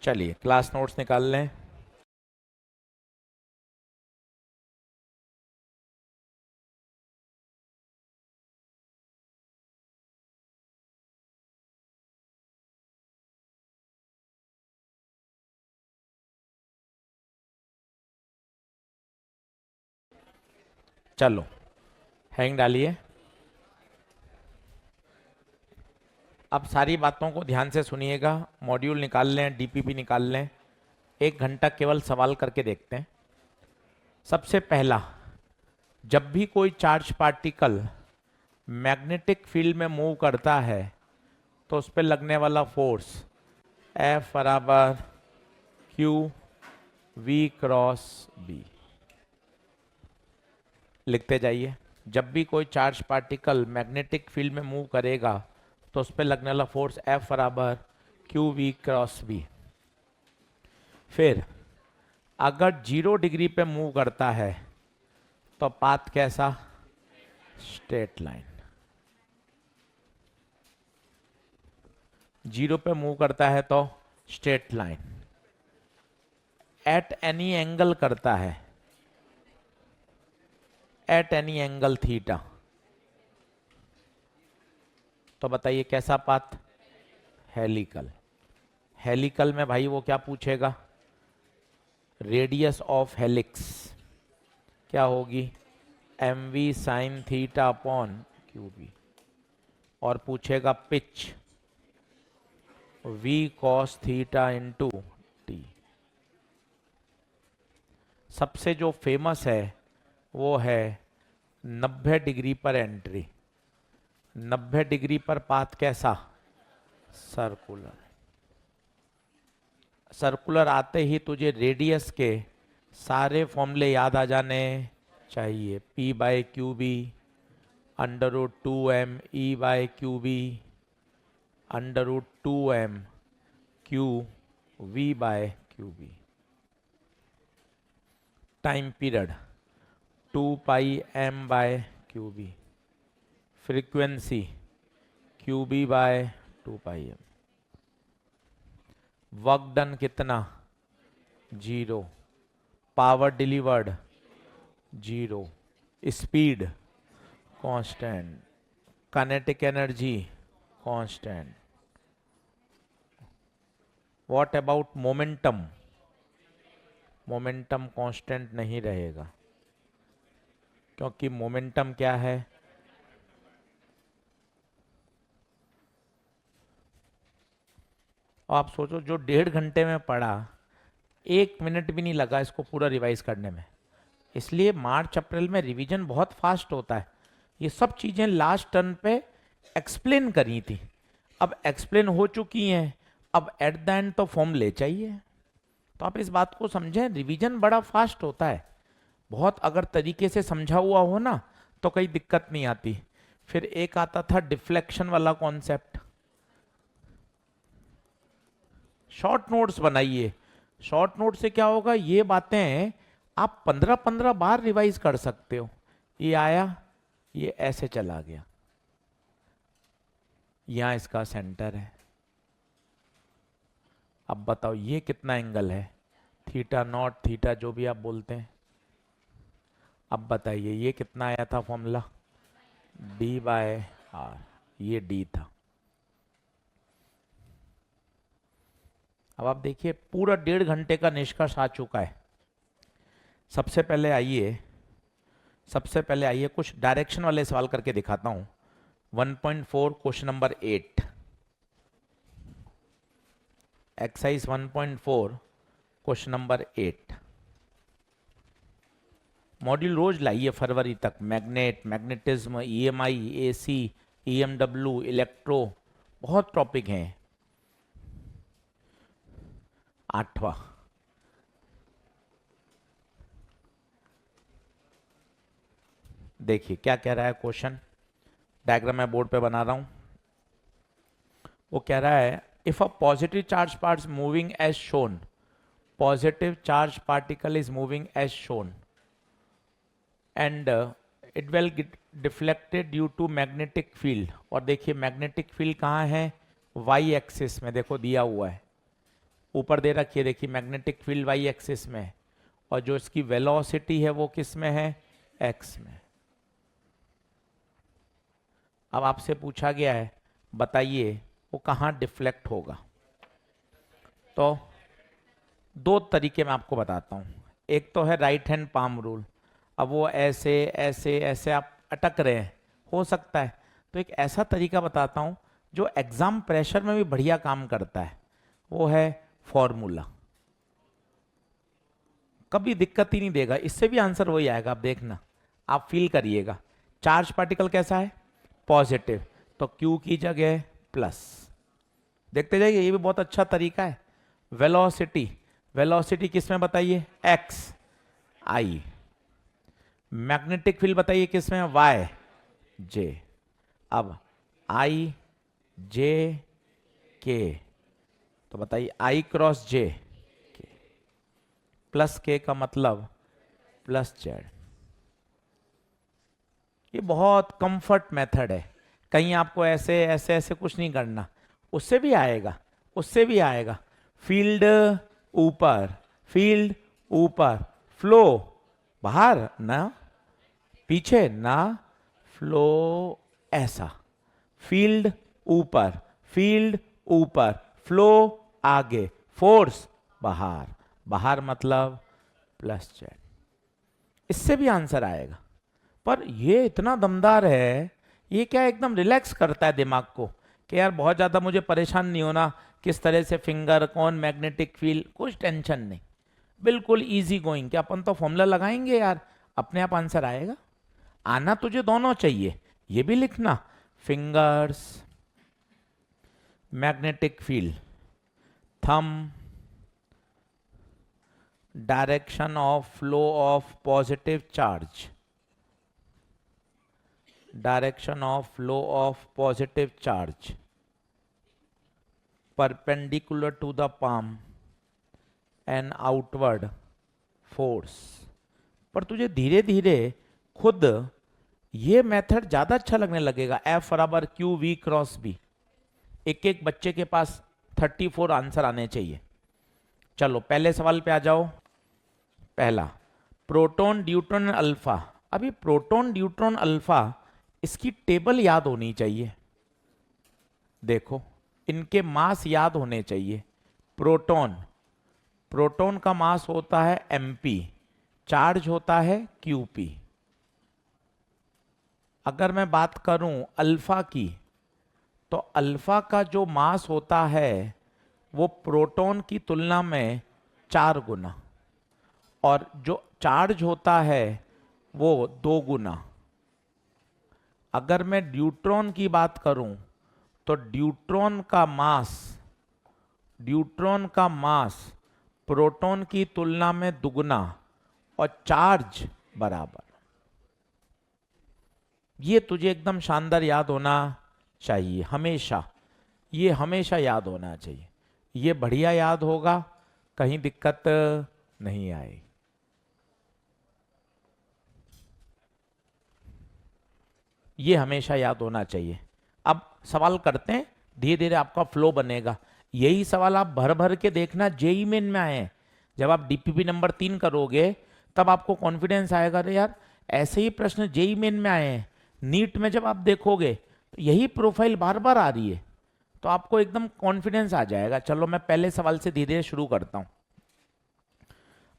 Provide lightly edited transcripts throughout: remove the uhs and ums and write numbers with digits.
चलिए class notes निकाल लें। चलो हैंग डालिए। अब सारी बातों को ध्यान से सुनिएगा। मॉड्यूल निकाल लें, डीपीपी निकाल लें। 1 घंटा केवल सवाल करके देखते हैं। सबसे पहला, जब भी कोई चार्ज पार्टिकल मैग्नेटिक फील्ड में मूव करता है तो उस पर लगने वाला फोर्स F बराबर क्यू वी क्रॉस बी। लिखते जाइए। जब भी कोई चार्ज पार्टिकल मैग्नेटिक फील्ड में मूव करेगा तो उस पर लगने वाला फोर्स F बराबर क्यू वी क्रॉस बी। फिर अगर 0 डिग्री पे मूव करता है तो पाथ कैसा? Straight line. 0 पे मूव करता है तो straight line. At any angle करता है, एट एनी एंगल थीटा, तो बताइए कैसा पाथ? हेलिकल। हेलिकल में भाई वो क्या पूछेगा? रेडियस ऑफ हेलिक्स क्या होगी? M V sine theta upon Q B. और पूछेगा pitch, V cos theta into T. सबसे जो फेमस है वो है 90 डिग्री पर एंट्री। 90 डिग्री पर पाथ कैसा? सर्कुलर। सर्कुलर आते ही तुझे रेडियस के सारे फॉर्मूले याद आ जाने चाहिए। P by Q B, √2m E by Q B, √2m Q V by Q B. Time period 2 pi m by Q B. Frequency Q B by 2 pi m। Work done कितना? 0। Power delivered 0। Speed constant. Kinetic energy constant. What about momentum? Momentum constant नहीं रहेगा, क्योंकि momentum क्या है? आप सोचो, जो 1.5 घंटे में पढ़ा, 1 मिनट भी नहीं लगा इसको पूरा रिवाइज करने में। इसलिए मार्च अप्रैल में रिवीजन बहुत फास्ट होता है। ये सब चीजें लास्ट टर्न पे एक्सप्लेन करी थी, अब एक्सप्लेन हो चुकी हैं। अब एट द एंड तो फॉर्म ले चाहिए। तो आप इस बात को समझें, रिवीजन बड़ा फास्ट होता है। बहुत अगर तरीके से समझा हुआ हो ना तो कोई दिक्कत नहीं आती। फिर एक आता था डिफ्लेक्शन वाला कॉन्सेप्ट। शॉर्ट नोट्स बनाइए। शॉर्ट नोट से क्या होगा? ये बातें आप 15-15 बार रिवाइज कर सकते हो। ये आया, ये ऐसे चला गया, यहां इसका सेंटर है। अब बताओ ये कितना एंगल है? थीटा नॉट, थीटा जो भी आप बोलते हैं। अब बताइए ये कितना आया था फॉर्मूला? D by R. ये डी था। अब आप देखिए पूरा 1.5 घंटे का निष्कर्ष आ चुका है। सबसे पहले आइए कुछ डायरेक्शन वाले सवाल करके दिखाता हूं। 1.4 question number 8, exercise 1.4 question number 8। Module रोज लाइए फरवरी तक। Magnet, magnetism, EMI, AC, EMW, electro, बहुत टॉपिक हैं। 8वां, देखिए क्या कह रहा है क्वेश्चन। डायग्राम मैं बोर्ड पे बना रहा हूं। वो कह रहा है if a positive charge part moving as shown, positive charge particle is moving as shown and it will get deflected due to magnetic field. और देखिए मैग्नेटिक फील्ड कहाँ है? वाई एक्सिस में देखो दिया हुआ है। ऊपर दे रखी है, देखिए मैग्नेटिक फील्ड वाई एक्सिस में है, और जो इसकी वेलोसिटी है वो किस में है, एक्स में। अब आपसे पूछा गया है बताइए वो कहाँ डिफ्लेक्ट होगा। तो दो तरीके मैं आपको बताता हूँ। एक तो है राइट हैंड पाम रूल। अब वो ऐसे ऐसे ऐसे आप अटक रहे हैं, हो सकता है, तो एक ऐसा तरीका बताता हूँ जो एग्जाम प्रेशर में भी बढ़िया काम करता है, वो है फॉर्मूला। कभी दिक्कत ही नहीं देगा, इससे भी आंसर वही आएगा, आप देखना, आप फील करिएगा। चार्ज पार्टिकल कैसा है, पॉजिटिव, तो Q की जगह प्लस। देखते जाइए, ये भी बहुत अच्छा तरीका है। वेलोसिटी, वेलोसिटी किस में बताइए, x, I। मैग्नेटिक फील्ड बताइए किस में, y, j। अब I, j, k, तो बताइए I cross j, k, plus k का मतलब प्लस z। ये बहुत कंफर्ट मेथड है, कहीं आपको ऐसे ऐसे ऐसे कुछ नहीं करना। उससे भी आएगा, उससे भी आएगा। फील्ड ऊपर, फील्ड ऊपर, फ्लो बाहर ना पीछे ना, फ्लो ऐसा। फील्ड ऊपर, फील्ड ऊपर, फ्लो आगे, फोर्स बाहर, बाहर मतलब प्लस z। इससे भी आंसर आएगा। पर ये इतना दमदार है, ये क्या एकदम रिलैक्स करता है दिमाग को कि यार बहुत ज़्यादा मुझे परेशान नहीं होना, किस तरह से फिंगर, कौन मैग्नेटिक फील्ड, कुछ टेंशन नहीं, बिल्कुल इजी गोइंग। क्या अपन तो फॉर्मूला लगाएंगे यार, अपने आप आंसर आएगा। आना तुझे दोनों चाहिए, ये भी लिखना, fingers, magnetic field, thumb, direction of flow of positive charge, direction of flow of positive charge perpendicular to the palm and outward force। पर तुझे धीरे धीरे खुद ये मेथड ज्यादा अच्छा लगने लगेगा। F बराबर क्यू वी क्रॉस बी, एक एक बच्चे के पास 34 आंसर आने चाहिए। चलो पहले सवाल पे आ जाओ। पहला, प्रोटॉन, न्यूट्रॉन, अल्फा। अभी प्रोटॉन, न्यूट्रॉन, अल्फा, इसकी टेबल याद होनी चाहिए। देखो इनके मास याद होने चाहिए। प्रोटॉन, प्रोटॉन का मास होता है mp, चार्ज होता है qp। अगर मैं बात करूं अल्फा की, तो अल्फा का जो मास होता है वो प्रोटॉन की तुलना में 4 गुना, और जो चार्ज होता है वो 2 गुना। अगर मैं न्यूट्रॉन की बात करूं तो न्यूट्रॉन का मास प्रोटॉन की तुलना में दुगना और चार्ज बराबर। ये तुझे एकदम शानदार याद होना चाहिए हमेशा, ये हमेशा याद होना चाहिए। ये बढ़िया याद होगा, कहीं दिक्कत नहीं आएगी। ये हमेशा याद होना चाहिए। अब सवाल करते हैं, धीरे धीरे आपका फ्लो बनेगा। यही सवाल आप भर भर के देखना, जेई मेन में आए। जब आप डीपीपी नंबर 3 करोगे तब आपको कॉन्फिडेंस आएगा, अरे यार ऐसे ही प्रश्न जेई मेन में आए हैं। नीट में जब आप देखोगे तो यही प्रोफाइल बार बार आ रही है, तो आपको एकदम कॉन्फिडेंस आ जाएगा। चलो मैं पहले सवाल से धीरे धीरे शुरू करता हूं।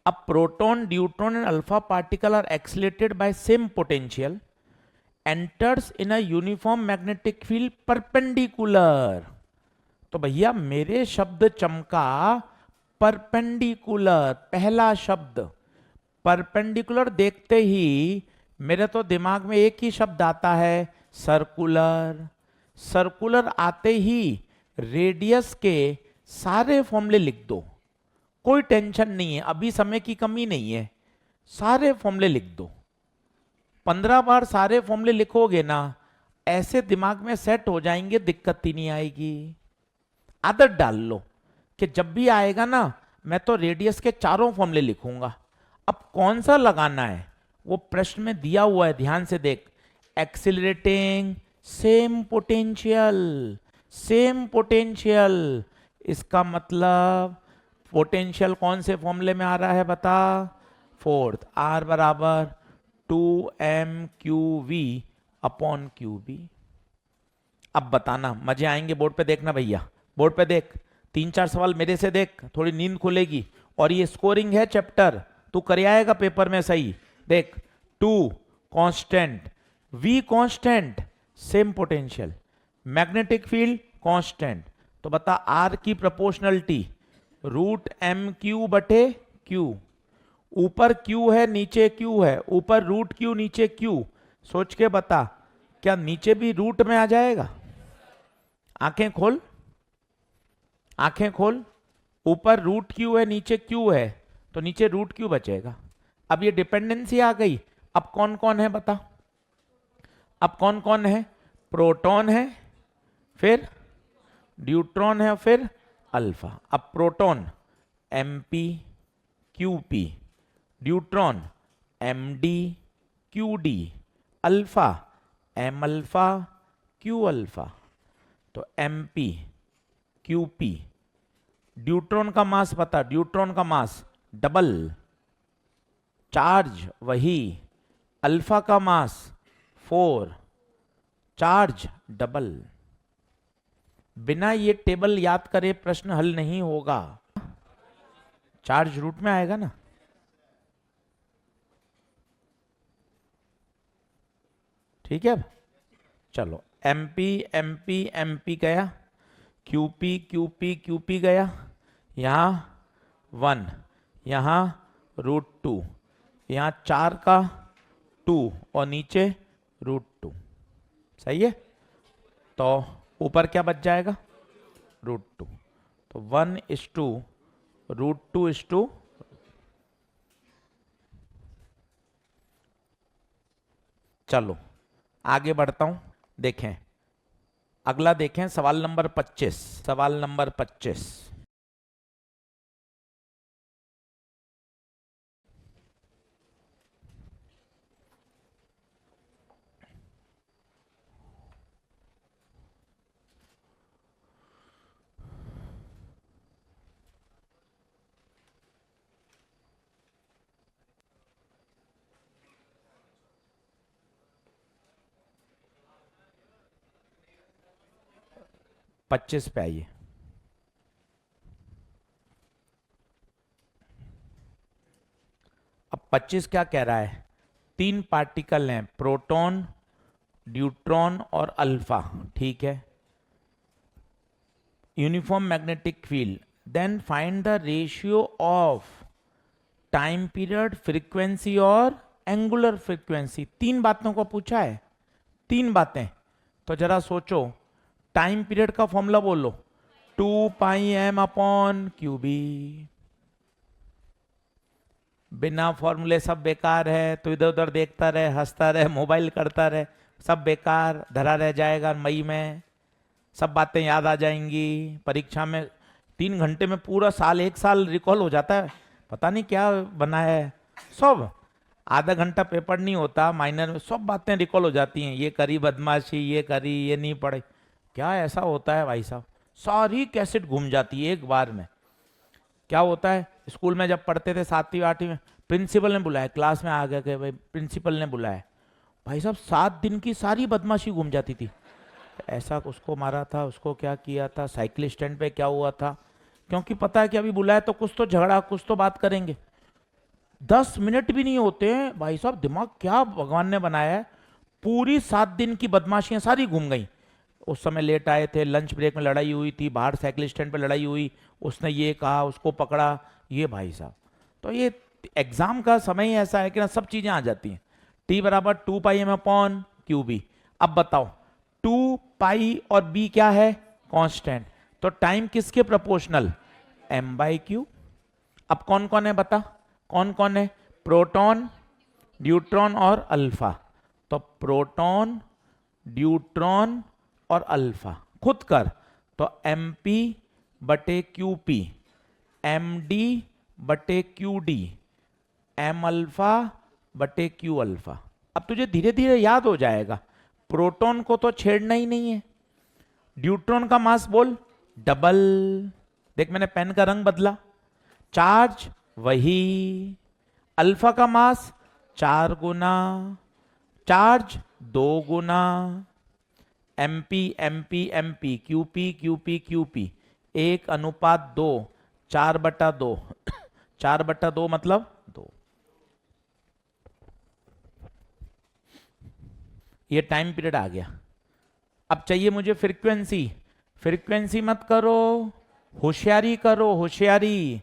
अब proton, neutron and alpha particle are accelerated by same potential, enters in a uniform magnetic field perpendicular। तो भैया मेरे शब्द चमका परपेंडिकुलर, पहला शब्द परपेंडिकुलर देखते ही मेरे तो दिमाग में एक ही शब्द आता है, सर्कुलर। सर्कुलर आते ही रेडियस के सारे फॉर्मूले लिख दो, कोई टेंशन नहीं है, अभी समय की कमी नहीं है, सारे फॉर्मूले लिख दो। 15 बार सारे फॉर्मूले लिखोगे ना, ऐसे दिमाग में सेट हो जाएंगे, दिक्कत ही नहीं आएगी। आदत डाल लो कि जब भी आएगा ना, मैं तो रेडियस के चारों फॉर्मूले लिखूंगा। अब कौन सा लगाना है वो प्रश्न में दिया हुआ है, ध्यान से देख। Accelerating same potential, same potential, इसका मतलब पोटेंशियल कौन से फॉर्मूले में आ रहा है बता, फोर्थ, R बराबर 2m/q_v अपॉन QB। अब बताना, मजे आएंगे, बोर्ड पे देखना भैया, बोर्ड पे देख, 3-4 सवाल मेरे से देख, थोड़ी नींद खुलेगी। और ये स्कोरिंग है चैप्टर, तू कर आएगा पेपर में सही। देख, 2 constant, V constant, same potential, magnetic field constant, तो बता R की प्रोपोर्शनलिटी √mq/q। ऊपर Q है नीचे Q है, ऊपर √q नीचे Q, सोच के बता क्या नीचे भी रूट में आ जाएगा? आंखें खोल, आंखें खोल, ऊपर √q है नीचे Q है, तो नीचे √q बचेगा। अब ये डिपेंडेंसी आ गई। अब कौन कौन है बता, अब कौन कौन है? प्रोटॉन है, फिर ड्यूट्रॉन है, फिर अल्फा। अब proton mp qp, deuteron md qd, alpha m alpha q alpha. तो mp qp, ड्यूट्रॉन का मास बता, ड्यूट्रॉन का मास डबल, चार्ज वही, अल्फा का मास 4, चार्ज डबल। बिना ये टेबल याद करे प्रश्न हल नहीं होगा। चार्ज रूट में आएगा ना। ठीक है, चलो mp mp mp गया, qp qp qp गया, यहां 1, यहां √2, यहां 4 का 2 और नीचे √2। सही है, तो ऊपर क्या बच जाएगा? √2। तो 1:√2:, चलो आगे बढ़ता हूं। देखें अगला, देखें सवाल नंबर 25, सवाल नंबर 25। पच्चीस पे आइए। अब 25 क्या कह रहा है? 3 पार्टिकल हैं, प्रोटॉन, ड्यूट्रॉन और अल्फा। ठीक है, uniform magnetic field, then find the ratio of time period, frequency और एंगुलर फ्रीक्वेंसी। 3 बातों को पूछा है, 3 बातें। तो जरा सोचो, टाइम पीरियड का फॉर्मूला बोलो, 2πm/QB। बिना फॉर्मूले सब बेकार है, तो इधर उधर देखता रहे, हंसता रहे, मोबाइल करता रहे, सब बेकार धरा रह जाएगा। मई में सब बातें याद आ जाएंगी, परीक्षा में 3 घंटे में पूरा साल, 1 साल रिकॉल हो जाता है। पता नहीं क्या बना है, सब आधा घंटा पेपर नहीं होता माइनर में, सब बातें रिकॉल हो जाती हैं। ये करी बदमाशी, ये करी, ये नहीं पढ़ी, क्या ऐसा होता है भाई साहब? सारी कैसेट घूम जाती है एक बार में। क्या होता है, स्कूल में जब पढ़ते थे 7वीं 8वीं में, प्रिंसिपल ने बुलाया, क्लास में आ गया कि भाई प्रिंसिपल ने बुलाया, भाई साहब 7 दिन की सारी बदमाशी घूम जाती थी। ऐसा उसको मारा था, उसको क्या किया था, साइकिल स्टैंड पे क्या हुआ था, क्योंकि पता है कि अभी बुलाया तो कुछ तो झगड़ा, कुछ तो बात करेंगे। 10 मिनट भी नहीं होते हैं भाई साहब, दिमाग क्या भगवान ने बनाया है, पूरी 7 दिन की बदमाशियां सारी घूम गई। उस समय लेट आए थे, लंच ब्रेक में लड़ाई हुई थी, बाहर साइकिल स्टैंड पे लड़ाई हुई, उसने ये कहा, उसको पकड़ा, ये भाई साहब। तो ये एग्जाम का समय ही ऐसा है कि ना, सब चीजें आ जाती हैं। T बराबर 2πm/QB। अब बताओ 2π और B क्या है? कांस्टेंट। तो टाइम किसके प्रोपोर्शनल? m/q। अब कौन कौन है बता, कौन कौन है? प्रोटॉन, ड्यूट्रॉन और अल्फा। तो प्रोटॉन, ड्यूट्रॉन और अल्फा खुद कर, तो mp/QP, md/QD, m अल्फा/Q अल्फा। अब तुझे धीरे धीरे याद हो जाएगा। प्रोटॉन को तो छेड़ना ही नहीं है, ड्यूट्रॉन का मास बोल डबल, देख मैंने पेन का रंग बदला, चार्ज वही, अल्फा का मास 4 गुना, चार्ज 2 गुना, MP MP MP, QP QP QP, 1:2, 4/2, 4/2 मतलब 2। ये टाइम पीरियड आ गया। अब चाहिए मुझे फ्रीक्वेंसी। फ्रीक्वेंसी मत करो, होशियारी करो, होशियारी।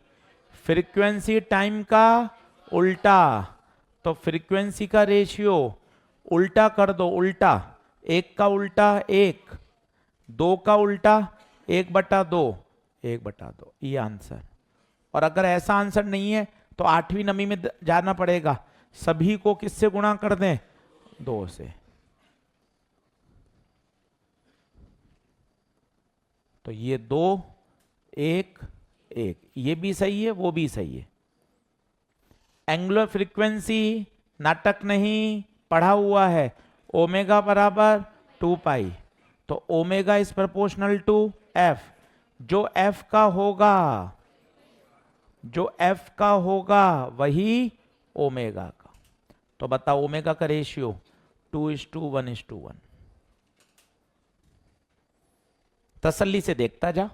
फ्रीक्वेंसी टाइम का उल्टा, तो फ्रीक्वेंसी का रेशियो उल्टा कर दो, उल्टा। 1 का उल्टा 1, 2 का उल्टा 1/2, 1/2, ये आंसर। और अगर ऐसा आंसर नहीं है तो 8वीं नमी में जाना पड़ेगा, सभी को किससे गुणा कर दें, 2 से। तो ये 2, 1, 1, ये भी सही है, वो भी सही है। एंगुलर फ्रीक्वेंसी नाटक नहीं, पढ़ा हुआ है, ओमेगा बराबर 2 पाई। तो omega is proportional to F. जो एफ का होगा, जो एफ का होगा वही ओमेगा का। तो बताओ ओमेगा का रेशियो 2:1:1। तसल्ली से देखता जा।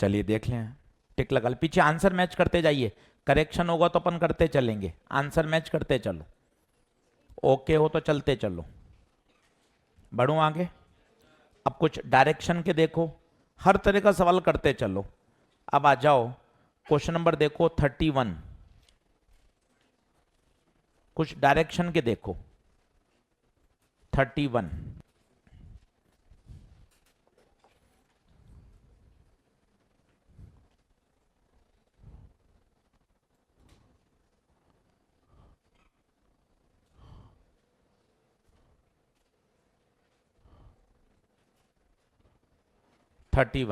चलिए देख लें, टिक लगा, पीछे आंसर मैच करते जाइए, करेक्शन होगा तो अपन करते चलेंगे, आंसर मैच करते चलो। ओके हो तो चलते चलो, बढ़ूं आगे। अब कुछ डायरेक्शन के देखो, हर तरह का सवाल करते चलो। अब आ जाओ, क्वेश्चन नंबर देखो 31, कुछ डायरेक्शन के देखो 31। थर्टी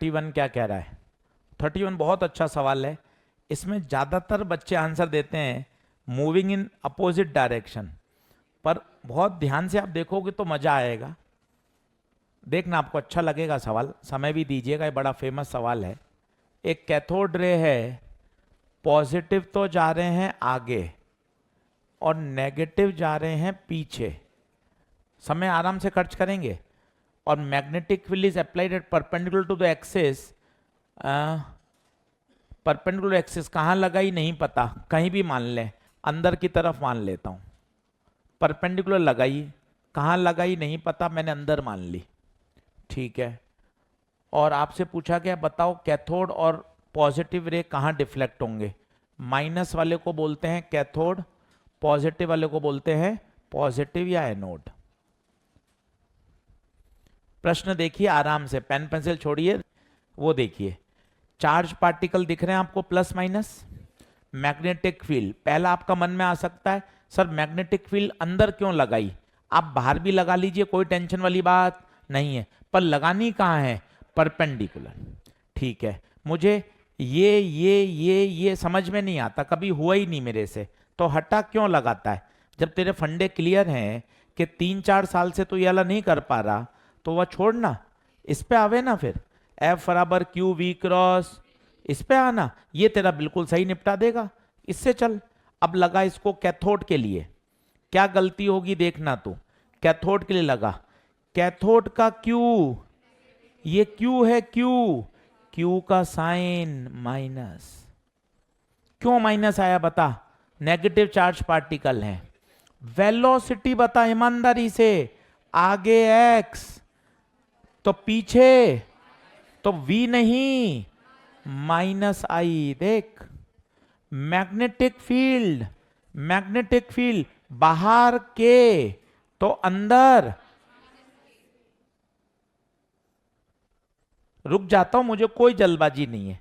वन क्या कह रहा है? 31 बहुत अच्छा सवाल है। इसमें ज्यादातर बच्चे आंसर देते हैं मूविंग इन अपोजिट डायरेक्शन, पर बहुत ध्यान से आप देखोगे तो मजा आएगा, देखना आपको अच्छा लगेगा सवाल। समय भी दीजिएगा, ये बड़ा फेमस सवाल है। एक कैथोड रे है, पॉजिटिव तो जा रहे हैं आगे और नेगेटिव जा रहे हैं पीछे, समय आराम से खर्च करेंगे। और magnetic field is applied at perpendicular to the axis. Perpendicular axis कहाँ लगाई नहीं पता, कहीं भी मान लें, अंदर की तरफ मान लेता हूँ। परपेंडिकुलर लगाई, कहाँ लगाई नहीं पता, मैंने अंदर मान ली, ठीक है। और आपसे पूछा गया बताओ कैथोड और पॉजिटिव रे कहाँ डिफ्लेक्ट होंगे। माइनस वाले को बोलते हैं कैथोड, पॉजिटिव वाले को बोलते हैं पॉजिटिव या एनोड। प्रश्न देखिए आराम से, पेन पेंसिल छोड़िए, वो देखिए। चार्ज पार्टिकल दिख रहे हैं आपको, प्लस माइनस। मैग्नेटिक फील्ड, पहला आपका मन में आ सकता है सर मैग्नेटिक फील्ड अंदर क्यों लगाई। आप बाहर भी लगा लीजिए, कोई टेंशन वाली बात नहीं है, पर लगानी कहाँ है, परपेंडिकुलर, ठीक है। मुझे ये समझ में नहीं आता, कभी हुआ ही नहीं मेरे से, तो हटा क्यों लगाता है। जब तेरे फंडे क्लियर हैं कि 3-4 साल से तो ये वाला नहीं कर पा रहा, तो वह छोड़ना, इस पे आवे ना फिर, F बराबर क्यू वी क्रॉस, इस पे आना, ये तेरा बिल्कुल सही निपटा देगा, इससे चल। अब लगा इसको कैथोड के लिए, क्या गलती होगी देखना तू। कैथोड के लिए लगा, कैथोड का क्यू, ये क्यू है, क्यू का साइन माइनस। क्यों माइनस आया बता, नेगेटिव चार्ज पार्टिकल है। वेलोसिटी बता ईमानदारी से, आगे x तो पीछे तो v नहीं, -i। देख, मैग्नेटिक फील्ड बाहर के तो अंदर। रुक जाता हूं, मुझे कोई जल्दबाजी नहीं है,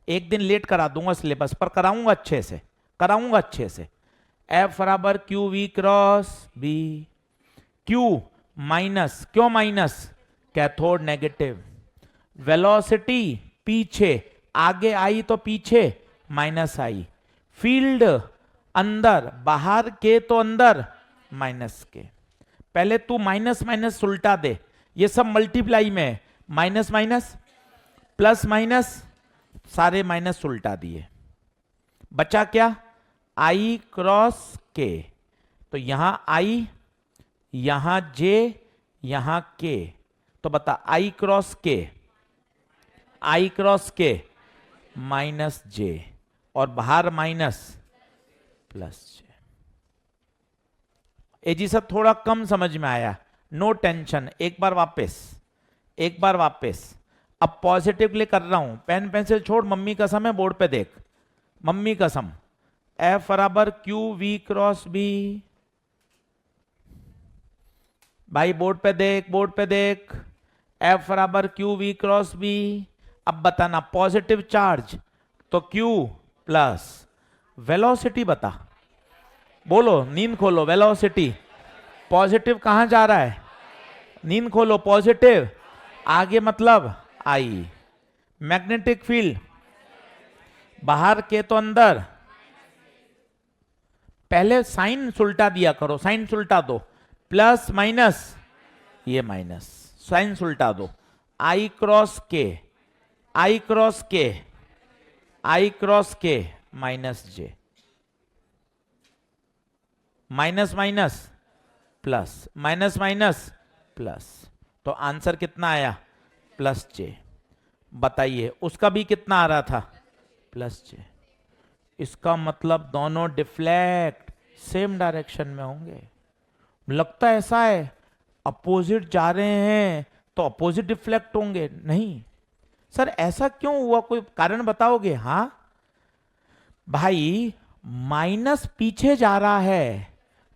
एक दिन लेट करा दूंगा सिलेबस, पर कराऊंगा अच्छे से, कराऊंगा अच्छे से। F बराबर Q V cross B, Q minus, क्यों माइनस, कैथोड नेगेटिव। वेलोसिटी पीछे, आगे आई तो पीछे, -i। फील्ड अंदर, बाहर के तो अंदर, माइनस के। पहले तू माइनस माइनस उल्टा दे, ये सब मल्टीप्लाई में, माइनस माइनस प्लस माइनस सारे माइनस उल्टा दिए, बचा क्या, आई क्रॉस के। तो यहां आई, यहां जे, यहां के, तो बता आई cross K, I cross K minus जे, और बाहर माइनस प्लस जे। ए जी सब थोड़ा कम समझ में आया, नो टेंशन। एक बार वापस, एक बार वापस। अब पॉजिटिवली कर रहा हूं, पेन पेंसिल छोड़, मम्मी कसम है, बोर्ड पे देख, मम्मी कसम। एफ बराबर क्यू वी क्रॉस बी, भाई बोर्ड पे देख, बोर्ड पे देख, एफ बराबर क्यू वी क्रॉस बी। अब बताना पॉजिटिव चार्ज तो क्यू प्लस वेलोसिटी, बता, बोलो, नींद खोलो, वेलोसिटी पॉजिटिव कहां जा रहा है, नींद खोलो, पॉजिटिव आगे मतलब आई। मैग्नेटिक फील्ड बाहर के तो अंदर, पहले साइन उल्टा दिया करो, साइन उल्टा दो, प्लस माइनस, ये माइनस, साइन उल्टा दो, I cross K, I cross K, I cross K minus J, minus minus plus, minus minus plus, तो आंसर कितना आया, प्लस जे। बताइए उसका भी कितना आ रहा था, प्लस जे। इसका मतलब दोनों डिफ्लेक्ट सेम डायरेक्शन में होंगे। लगता ऐसा है अपोजिट जा रहे हैं तो अपोजिट डिफ्लेक्ट होंगे, नहीं सर ऐसा क्यों हुआ, कोई कारण बताओगे। हाँ भाई, माइनस पीछे जा रहा है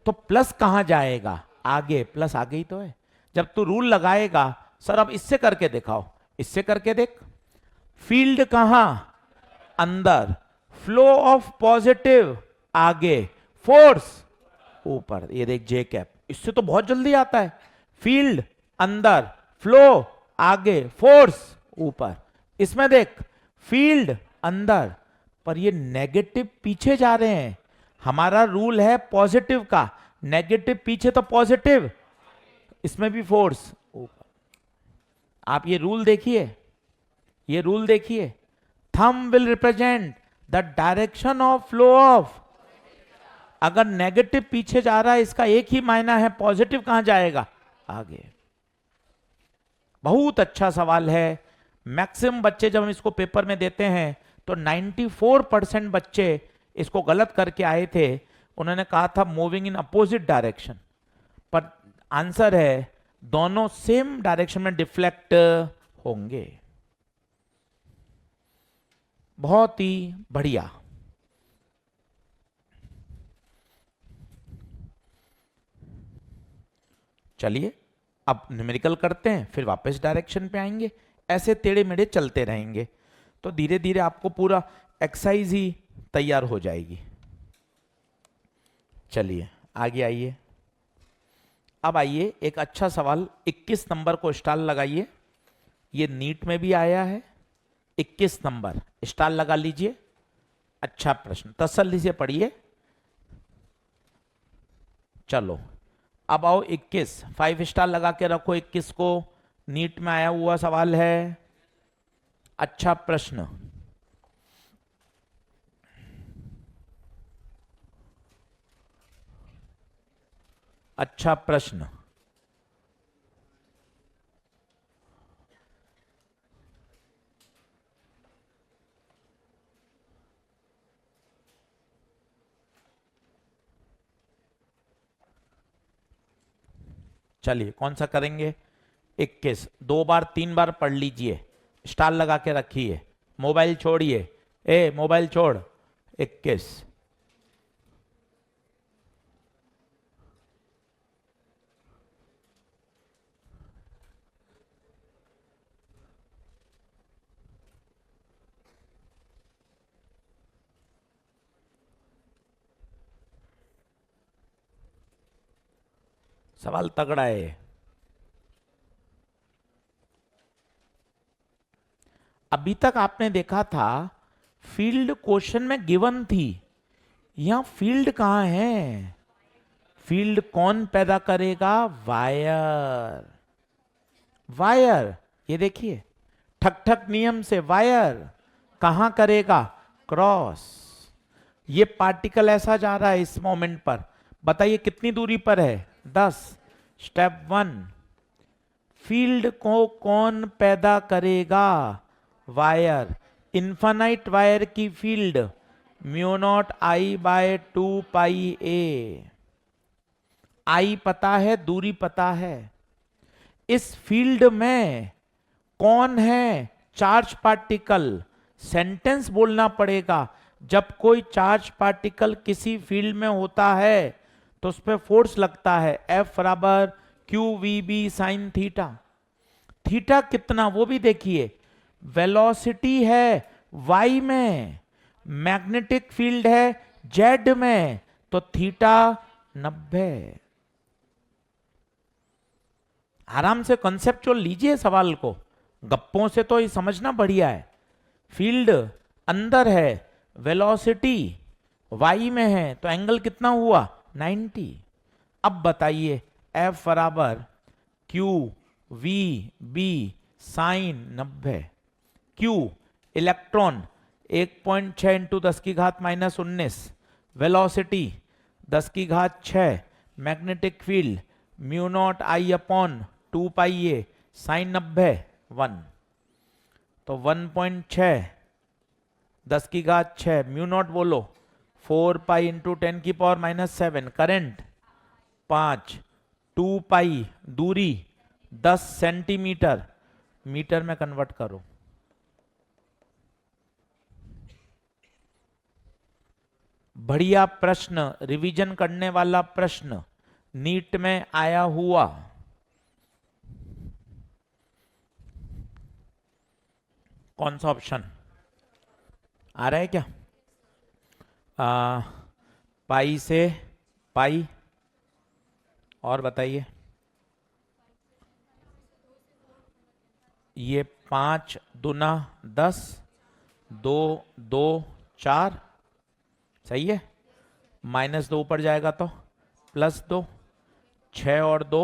तो प्लस कहां जाएगा, आगे, प्लस आगे ही तो है। जब तू रूल लगाएगा, सर अब इससे करके दिखाओ, इससे करके देख, फील्ड कहां, अंदर, फ्लो ऑफ पॉजिटिव आगे, फोर्स ऊपर, ये देख जे कैप, इससे तो बहुत जल्दी आता है, फील्ड अंदर, फ्लो आगे, फोर्स ऊपर। इसमें देख फील्ड अंदर, पर ये नेगेटिव पीछे जा रहे हैं, हमारा रूल है पॉजिटिव का, नेगेटिव पीछे तो पॉजिटिव, इसमें भी फोर्स ऊपर। आप ये रूल देखिए, ये रूल देखिए, thumb will represent the direction of flow of, अगर नेगेटिव पीछे जा रहा है इसका एक ही मायना है, पॉजिटिव कहां जाएगा, आगे। बहुत अच्छा सवाल है। मैक्सिमम बच्चे जब हम इसको पेपर में देते हैं तो 94% बच्चे इसको गलत करके आए थे। उन्होंने कहा था मूविंग इन अपोजिट डायरेक्शन, पर आंसर है दोनों सेम डायरेक्शन में डिफ्लेक्ट होंगे। बहुत ही बढ़िया। चलिए अब न्यूमेरिकल करते हैं, फिर वापस डायरेक्शन पे आएंगे, ऐसे टेढ़े मेढ़े चलते रहेंगे तो धीरे धीरे आपको पूरा एक्सरसाइज ही तैयार हो जाएगी। चलिए आगे आइए। अब आइए एक अच्छा सवाल, 21 नंबर को स्टार लगाइए, ये नीट में भी आया है। 21 नंबर स्टार लगा लीजिए, अच्छा प्रश्न, तसल्ली से पढ़िए। चलो अब आओ 21, 5 स्टार लगा के रखो, 21 को, नीट में आया हुआ सवाल है, अच्छा प्रश्न। अच्छा प्रश्न, चलिए कौन सा करेंगे, 21, 2 बार 3 बार पढ़ लीजिए, स्टार लगा के रखिए, मोबाइल छोड़िए, ए मोबाइल छोड़। 21, सवाल तगड़ा है। अभी तक आपने देखा था फील्ड क्वेश्चन में गिवन थी, यहां फील्ड कहां है, फील्ड कौन पैदा करेगा, वायर, वायर, ये देखिए ठक ठक नियम से वायर कहां करेगा? क्रॉस। ये पार्टिकल ऐसा जा रहा है इस मोमेंट पर, बताइए कितनी दूरी पर है? 10। स्टेप 1, फील्ड को कौन पैदा करेगा? वायर। इन्फानाइट वायर की फील्ड म्यू नॉट आई बाय 2 पाई ए। आई पता है, दूरी पता है। इस फील्ड में कौन है? Charge particle. सेंटेंस बोलना पड़ेगा। जब कोई चार्ज पार्टिकल किसी फील्ड में होता है तो उस पर फोर्स लगता है, F बराबर Q V B sine theta. Theta कितना वो भी देखिए। वेलोसिटी है y में, मैग्नेटिक फील्ड है z में, तो थीटा 90। आराम से कॉन्सेप्चुअल लीजिए सवाल को, गप्पों से तो ये समझना बढ़िया है। फील्ड अंदर है, वेलोसिटी y में है, तो एंगल कितना हुआ? 90। अब बताइए F बराबर Q V B sine 90। Q electron 1.6 into 10 की घात -19, वेलोसिटी 10 की घात 6, magnetic field mu naught I upon 2 pi A sine 90 1। तो 1.6 10 की घात 6 म्यू नॉट बोलो 4 पाई इंटू 10 की पावर -7। करंट 5, 2 पाई दूरी 10 सेंटीमीटर, मीटर में कन्वर्ट करो। बढ़िया प्रश्न, रिवीजन करने वाला प्रश्न, नीट में आया हुआ। कौन सा ऑप्शन आ रहा है क्या? पाई से पाई, और बताइए। ये 5 दूना 10, 2 2 4, सही है। -2 ऊपर जाएगा तो +2, 6 और 2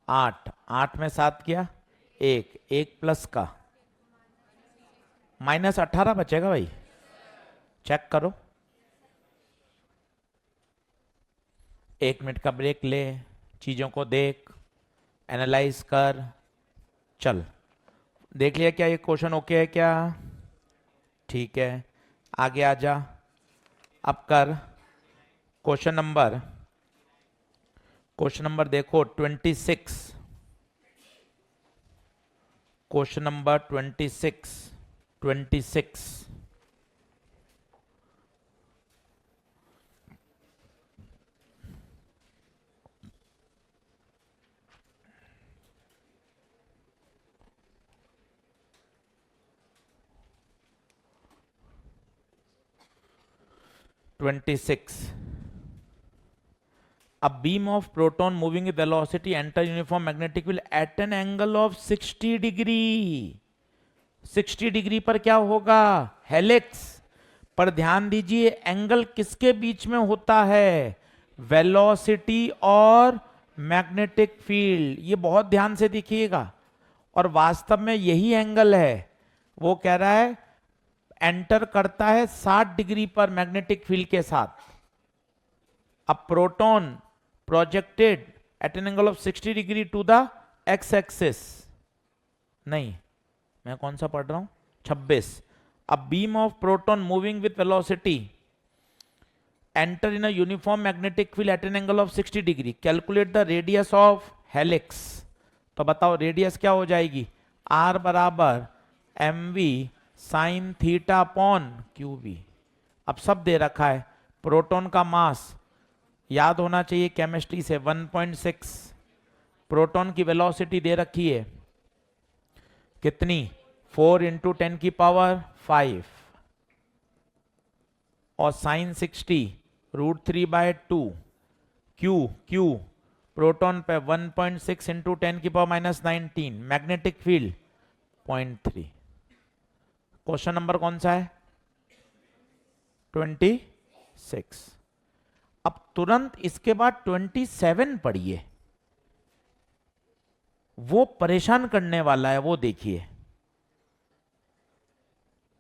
8, 8 में 7 किया 1, 1 प्लस का -18 बचेगा भाई, चेक करो। 1 मिनट का ब्रेक ले, चीजों को देख, एनालाइज कर। चल देख लिया क्या ये क्वेश्चन ओके है क्या? ठीक है, आगे आ जा। अब कर क्वेश्चन नंबर देखो 26। Question number 26। A beam of proton moving with velocity enter uniform magnetic field at an angle of 60 degree. 60 degree पर क्या होगा? हेलिक्स। पर ध्यान दीजिए एंगल किसके बीच में होता है? वेलोसिटी और मैग्नेटिक फील्ड। ये बहुत ध्यान से देखिएगा, और वास्तव में यही एंगल है। वो कह रहा है एंटर करता है 60 डिग्री पर मैग्नेटिक फील्ड के साथ। अब proton projected at an angle of 60 degree to the X axis. नहीं, मैं कौन सा पढ़ रहा हूं? 26। A beam of proton moving with velocity enter in a uniform magnetic field at an angle of 60 degree. Calculate the radius of helix. तो बताओ radius क्या हो जाएगी? R बराबर mv sine theta upon Q V. अब सब दे रखा है। प्रोटॉन का मास याद होना चाहिए केमिस्ट्री से 1.6। प्रोटॉन की वेलोसिटी दे रखी है कितनी? 4 इंटू 10 की पावर 5, और साइन 60 √3/2। क्यू प्रोटॉन पे 1.6 इंटू 10 की power -19। Magnetic field 0.3। Question number कौन सा है? 26। अब तुरंत इसके बाद 27 पढ़िए, वो परेशान करने वाला है, वो देखिए।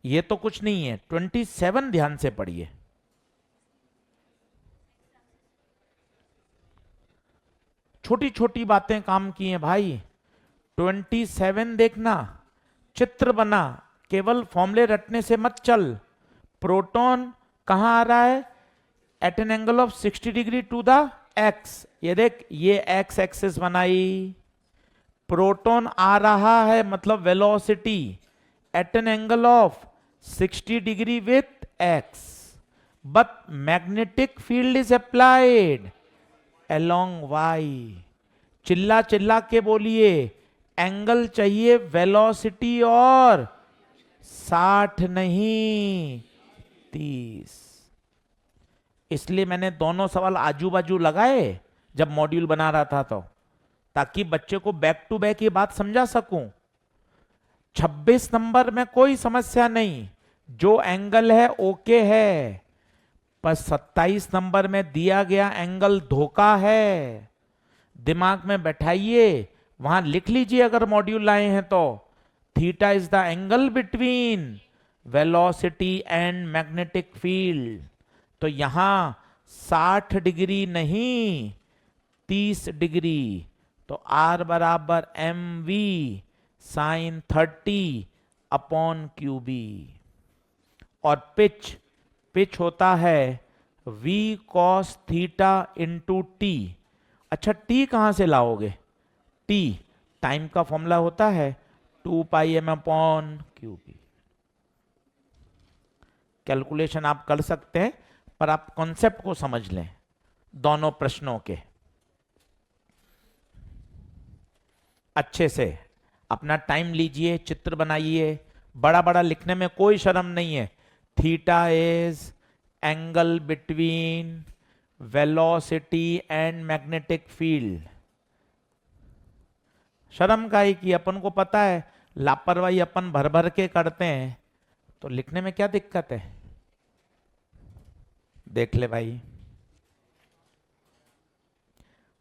ये तो कुछ नहीं है, 27 ध्यान से पढ़िए। छोटी छोटी बातें काम की हैं भाई। 27 देखना, चित्र बना, केवल फॉर्मूले रटने से मत चल। प्रोटॉन कहां आ रहा है? At an angle of 60 degree to the X. ये देख, ये एक्स एक्सिस बनाई। प्रोटॉन आ रहा है मतलब velocity at an angle of 60 degree with X, but magnetic field is applied along Y. चिल्ला चिल्ला के बोलिए, एंगल चाहिए वेलोसिटी और 60 नहीं 30। इसलिए मैंने दोनों सवाल आजू बाजू लगाए जब मॉड्यूल बना रहा था, तो ताकि बच्चे को बैक टू बैक ये बात समझा सकूं। 26 नंबर में कोई समस्या नहीं, जो एंगल है ओके है, पर 27 नंबर में दिया गया एंगल धोखा है। दिमाग में बैठाइए, वहां लिख लीजिए अगर मॉड्यूल लाए हैं तो। Theta is the angle between velocity and magnetic field. तो यहां 60 डिग्री नहीं 30 डिग्री। तो R बराबर mv साइन 30 अपॉन QB। और पिच होता है v cos theta into T. अच्छा, t कहां से लाओगे? t टाइम का फॉर्मूला होता है 2 pi m upon QB। Calculation आप कर सकते हैं, पर आप कॉन्सेप्ट को समझ लें दोनों प्रश्नों के अच्छे से। अपना टाइम लीजिए, चित्र बनाइए, बड़ा बड़ा लिखने में कोई शर्म नहीं है। Theta is angle between velocity and magnetic field. शर्म का ही कि अपन को पता है, लापरवाही अपन भर भर के करते हैं, तो लिखने में क्या दिक्कत है? देख ले भाई।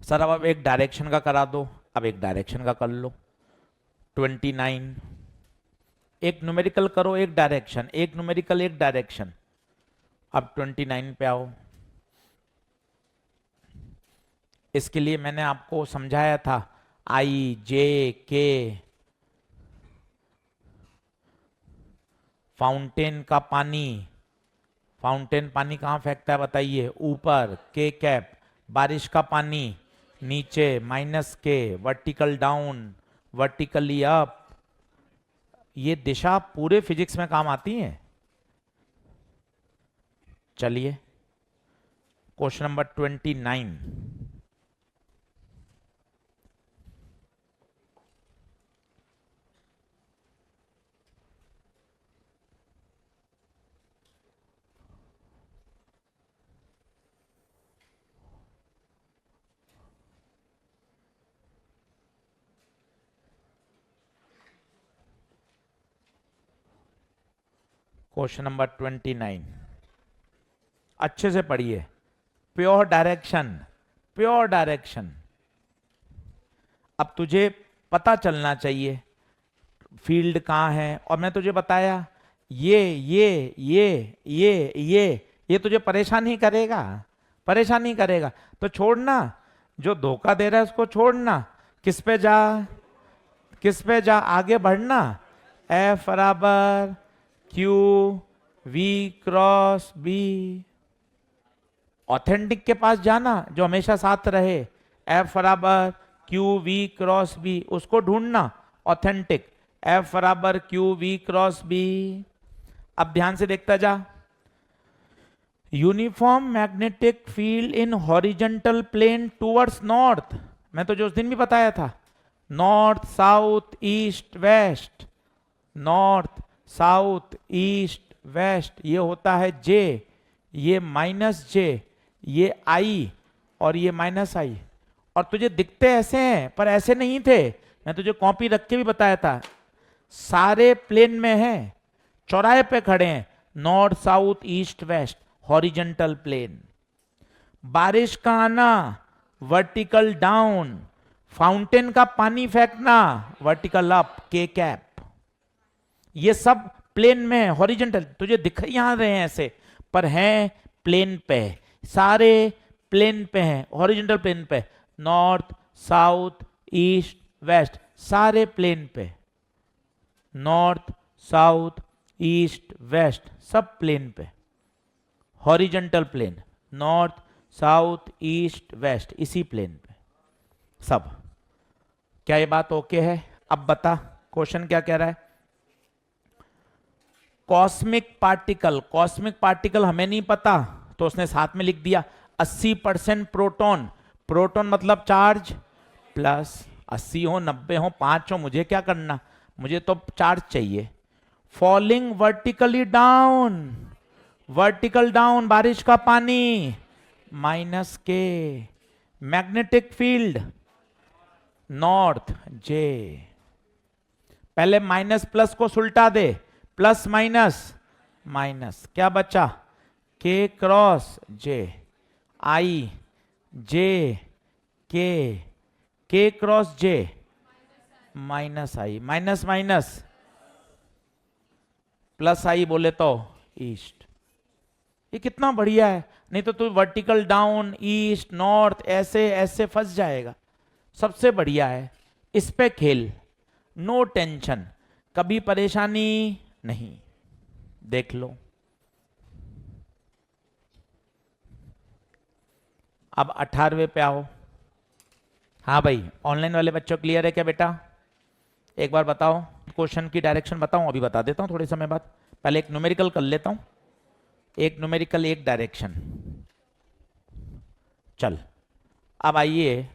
सर अब एक डायरेक्शन का करा दो, अब एक डायरेक्शन का कर लो। 29, एक न्यूमेरिकल करो, एक डायरेक्शन, एक न्यूमेरिकल एक डायरेक्शन। अब 29 पे आओ। इसके लिए मैंने आपको समझाया था आई जे के, फाउंटेन का पानी। फाउंटेन पानी कहां फेंकता है बताइए? ऊपर, के कैप। बारिश का पानी नीचे, माइनस के, वर्टिकल डाउन, वर्टिकली अप। ये दिशा पूरे फिजिक्स में काम आती है। चलिए क्वेश्चन नंबर 29। क्वेश्चन नंबर 29 अच्छे से पढ़िए। Pure direction, pure direction. अब तुझे पता चलना चाहिए फील्ड कहाँ है, और मैं तुझे बताया ये तुझे परेशान ही करेगा, परेशान ही करेगा। तो छोड़ना, जो धोखा दे रहा है उसको छोड़ना। किस पे जा, किस पे जा, आगे बढ़ना। F बराबर Q V cross B। Authentic के पास जाना, जो हमेशा साथ रहे। F बराबर Q V क्रॉस B, उसको ढूंढना ऑथेंटिक। F बराबर Q V क्रॉस B। अब ध्यान से देखता जा। Uniform magnetic field in horizontal plane towards north. मैं तो जो उस दिन भी बताया था, north south east west, north south east west. ये होता है J, ये माइनस J, ये I और ये माइनस I। और तुझे दिखते ऐसे हैं पर ऐसे नहीं थे। मैं तुझे कॉपी रख के भी बताया था, सारे प्लेन में हैं, चौराहे पे खड़े हैं, north south east west, horizontal plane. बारिश का आना वर्टिकल डाउन, फाउंटेन का पानी फेंकना वर्टिकल अप, के कैप। ये सब प्लेन में है, हॉरिजेंटल, तुझे दिख यहां रहे हैं ऐसे, पर हैं प्लेन पे, सारे प्लेन पे हैं, हॉरिजेंटल प्लेन पे, नॉर्थ साउथ ईस्ट वेस्ट सारे प्लेन पे, नॉर्थ साउथ ईस्ट वेस्ट सब प्लेन पे, horizontal plane, north south east west इसी प्लेन पे सब। क्या ये बात ओके है? अब बता क्वेश्चन क्या कह रहा है। कॉस्मिक पार्टिकल, कॉस्मिक पार्टिकल हमें नहीं पता तो उसने साथ में लिख दिया 80% प्रोटॉन, प्रोटॉन मतलब चार्ज प्लस, 80 हो 90 हो 5 हो मुझे क्या करना, मुझे तो चार्ज चाहिए। Falling vertically down, vertical down बारिश का पानी, माइनस के। मैग्नेटिक फील्ड नॉर्थ जे, पहले माइनस प्लस को सुलटा दे, प्लस माइनस माइनस, क्या बचा, के क्रॉस जे, आई जे के क्रॉस जे, माइनस आई, माइनस माइनस प्लस आई बोले तो ईस्ट। ये कितना बढ़िया है, नहीं तो तू वर्टिकल डाउन ईस्ट नॉर्थ ऐसे ऐसे फंस जाएगा। सबसे बढ़िया है, इस पे खेल, नो टेंशन, कभी परेशानी नहीं। देख लो अब 18वें पे आओ। हाँ भाई, ऑनलाइन वाले बच्चों क्लियर है क्या बेटा? एक बार बताओ, क्वेश्चन की डायरेक्शन बताऊं, अभी बता देता हूं थोड़े समय बाद, पहले एक न्यूमेरिकल कर लेता हूं, एक न्यूमेरिकल एक डायरेक्शन। चल अब आइए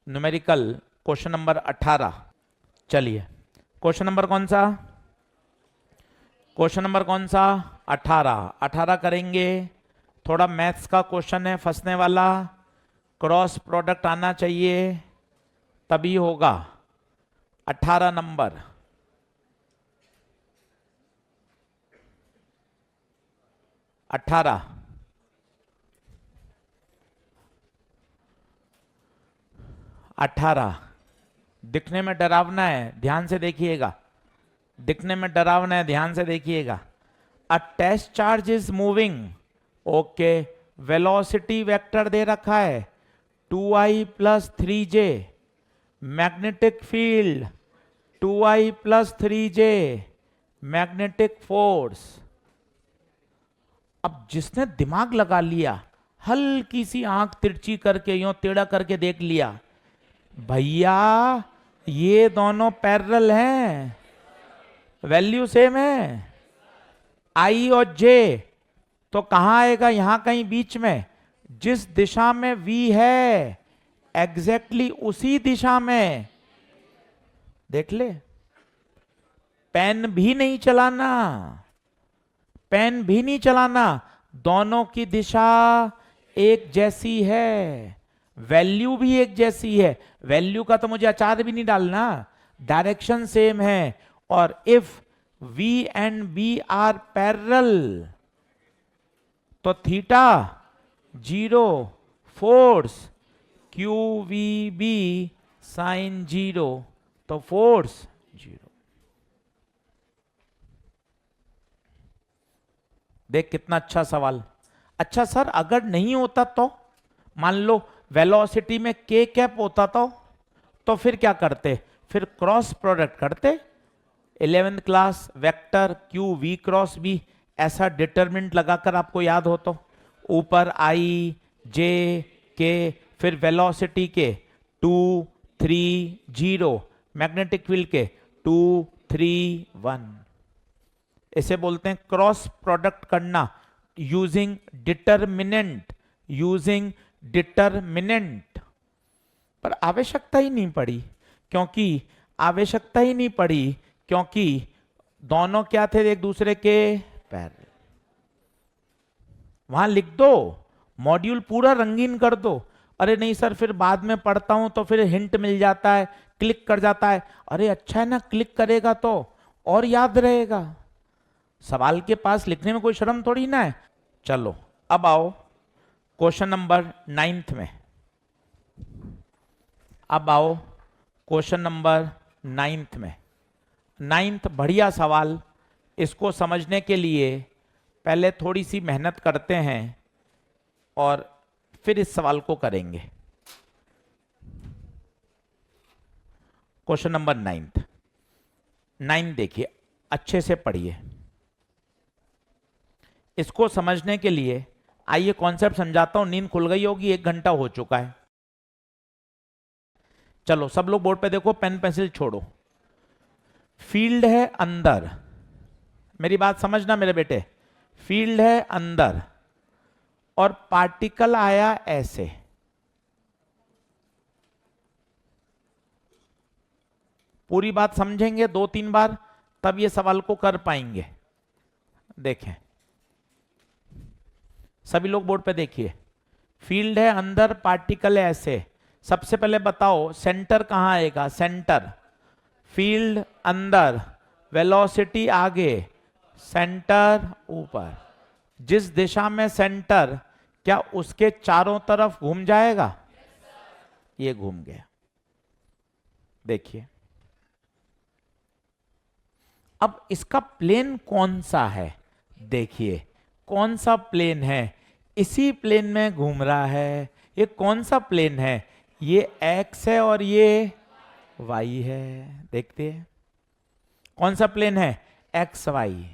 न्यूमेरिकल क्वेश्चन नंबर 18। चलिए क्वेश्चन नंबर कौन सा, क्वेश्चन नंबर कौन सा, 18 करेंगे। थोड़ा मैथ्स का क्वेश्चन है फंसने वाला, क्रॉस प्रोडक्ट आना चाहिए तभी होगा। 18 नंबर, अठारह, दिखने में डरावना है, ध्यान से देखिएगा, दिखने में डरावना है, ध्यान से देखिएगा। A test charge is moving, okay, velocity vector दे रखा है 2i plus 3j, magnetic field 2i plus 3j, magnetic force. अब जिसने दिमाग लगा लिया, हल्की सी आंख तिरछी करके यूं टेढ़ा करके देख लिया, भैया ये दोनों पैरेलल हैं, वैल्यू सेम है, आई और जे, तो कहां आएगा, यहां कहीं बीच में, जिस दिशा में v है एग्जैक्टली उसी दिशा में। देख ले, पेन भी नहीं चलाना, पेन भी नहीं चलाना, दोनों की दिशा एक जैसी है, वैल्यू भी एक जैसी है, वैल्यू का तो मुझे अचार भी नहीं डालना, डायरेक्शन सेम है। और if V and B are parallel तो थीटा 0, फोर्स QVB साइन 0, तो फोर्स 0। देख कितना अच्छा सवाल। अच्छा सर अगर नहीं होता तो, मान लो वेलोसिटी में k कैप होता तो फिर क्या करते, फिर क्रॉस प्रोडक्ट करते, 11th class vector q v cross b, ऐसा डिटरमिनेंट लगाकर आपको याद हो तो, ऊपर i j k, फिर वेलोसिटी के 2 3 0, मैग्नेटिक फील्ड के 2 3 1, इसे बोलते हैं क्रॉस प्रोडक्ट करना यूजिंग डिटरमिनेंट, यूजिंग डिटरमिनेंट। पर आवश्यकता ही नहीं पड़ी, क्योंकि आवश्यकता ही नहीं पड़ी क्योंकि दोनों क्या थे, एक दूसरे के पैरेलल। वहां लिख दो, मॉड्यूल पूरा रंगीन कर दो। अरे नहीं सर फिर बाद में पढ़ता हूं तो फिर हिंट मिल जाता है, क्लिक कर जाता है, अरे अच्छा है ना, क्लिक करेगा तो और याद रहेगा। सवाल के पास लिखने में कोई शर्म थोड़ी ना है। चलो अब आओ क्वेश्चन नंबर 9th में, अब आओ क्वेश्चन नंबर 9th में। 9th बढ़िया सवाल, इसको समझने के लिए पहले थोड़ी सी मेहनत करते हैं और फिर इस सवाल को करेंगे। क्वेश्चन नंबर 9 देखिए, अच्छे से पढ़िए। इसको समझने के लिए आइए कॉन्सेप्ट समझाता हूं। नींद खुल गई होगी, 1 घंटा हो चुका है। चलो सब लोग बोर्ड पे देखो, पेन पेंसिल छोड़ो। फील्ड है अंदर, मेरी बात समझना मेरे बेटे। फील्ड है अंदर और पार्टिकल आया ऐसे। पूरी बात समझेंगे 2-3 बार, तब ये सवाल को कर पाएंगे। देखें सभी लोग बोर्ड पे देखिए। फील्ड है अंदर, पार्टिकल है ऐसे। सबसे पहले बताओ सेंटर कहां आएगा? सेंटर। फील्ड अंदर, वेलोसिटी आगे, सेंटर ऊपर। जिस दिशा में सेंटर, क्या उसके चारों तरफ घूम जाएगा? ये घूम गया। देखिए अब इसका प्लेन कौन सा है? देखिए कौन सा प्लेन है? इसी प्लेन में घूम रहा है। ये कौन सा प्लेन है? ये एक्स है और ये वाई है। देखते हैं कौन सा प्लेन है? X Y.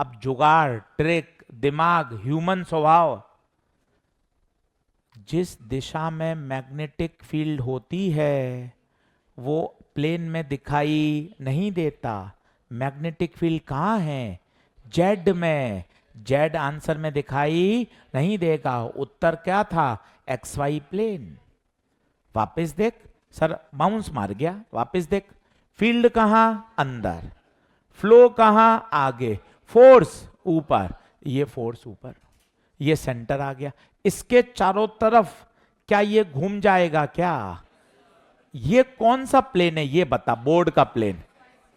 अब जुगाड़, ट्रिक, दिमाग, ह्यूमन स्वभाव, जिस दिशा में मैग्नेटिक फील्ड होती है वो प्लेन में दिखाई नहीं देता। मैग्नेटिक फील्ड कहाँ है? जेड में। जेड आंसर में दिखाई नहीं देगा। उत्तर क्या था? X Y plane. वापस देख, सर बाउंस मार गया। वापस देख, फील्ड कहां? अंदर। फ्लो कहां? आगे। फोर्स ऊपर। ये फोर्स ऊपर, ये सेंटर आ गया। इसके चारों तरफ क्या ये घूम जाएगा क्या? ये कौन सा प्लेन है ये बता, बोर्ड का प्लेन।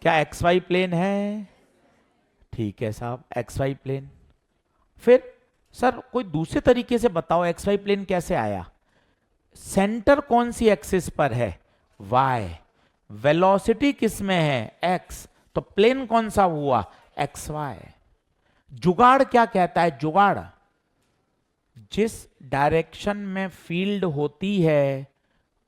क्या एक्स वाई प्लेन है? ठीक है साहब, एक्स वाई प्लेन। फिर सर कोई दूसरे तरीके से बताओ एक्स वाई प्लेन कैसे आया? सेंटर कौन सी एक्सिस पर है? वाई। वेलोसिटी किस में है? एक्स। तो प्लेन कौन सा हुआ? X Y. जुगाड़ क्या कहता है? जुगाड़ जिस डायरेक्शन में फील्ड होती है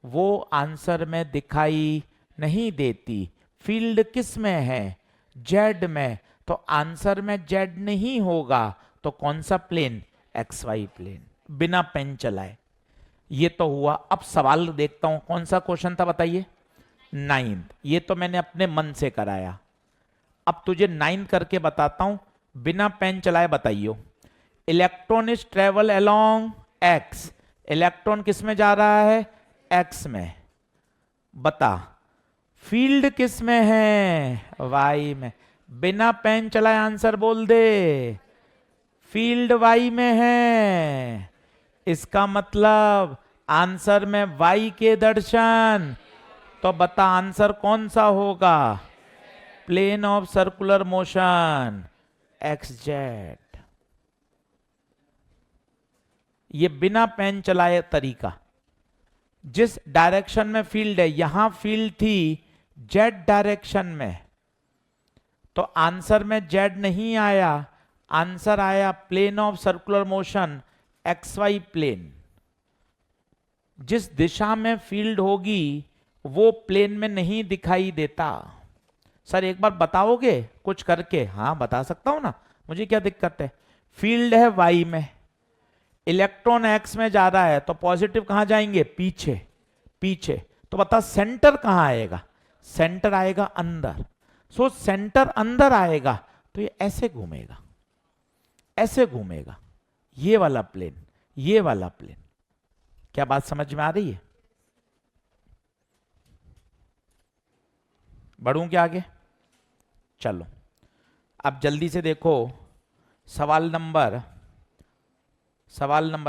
वो आंसर में दिखाई नहीं देती। फील्ड किस में है? जेड में। तो आंसर में जेड नहीं होगा, तो कौन सा प्लेन? X Y plane. बिना पेन चलाए। ये तो हुआ। अब सवाल देखता हूं, कौन सा क्वेश्चन था बताइए? 9। ये तो मैंने अपने मन से कराया। अब तुझे 9 करके बताता हूं, बिना पेन चलाए बताइयो। Electron is travel along X. Electron किस में जा रहा है? एक्स में। बता फील्ड किस में है? वाई में। बिना पेन चलाए आंसर बोल दे। फील्ड वाई में है। इसका मतलब आंसर में वाई के दर्शन। तो बता आंसर कौन सा होगा? Plane of circular motion, X Z. ये बिना पेन चलाए तरीका। जिस डायरेक्शन में फील्ड है, यहां फील्ड थी जेड डायरेक्शन में, तो आंसर में जेड नहीं आया। आंसर आया plane of circular motion, X Y plane. जिस दिशा में फील्ड होगी वो प्लेन में नहीं दिखाई देता। सर एक बार बताओगे कुछ करके? हाँ बता सकता हूं ना, मुझे क्या दिक्कत है। फील्ड है वाई में, इलेक्ट्रॉन एक्स में जा रहा है, तो पॉजिटिव कहां जाएंगे? पीछे। पीछे। तो बता सेंटर कहां आएगा? सेंटर आएगा अंदर। सो सेंटर अंदर आएगा तो ये ऐसे घूमेगा, ऐसे घूमेगा। ये वाला प्लेन, ये वाला प्लेन। क्या बात समझ में आ रही है? बढ़ूं क्या आगे? चलो अब जल्दी से देखो सवाल नंबर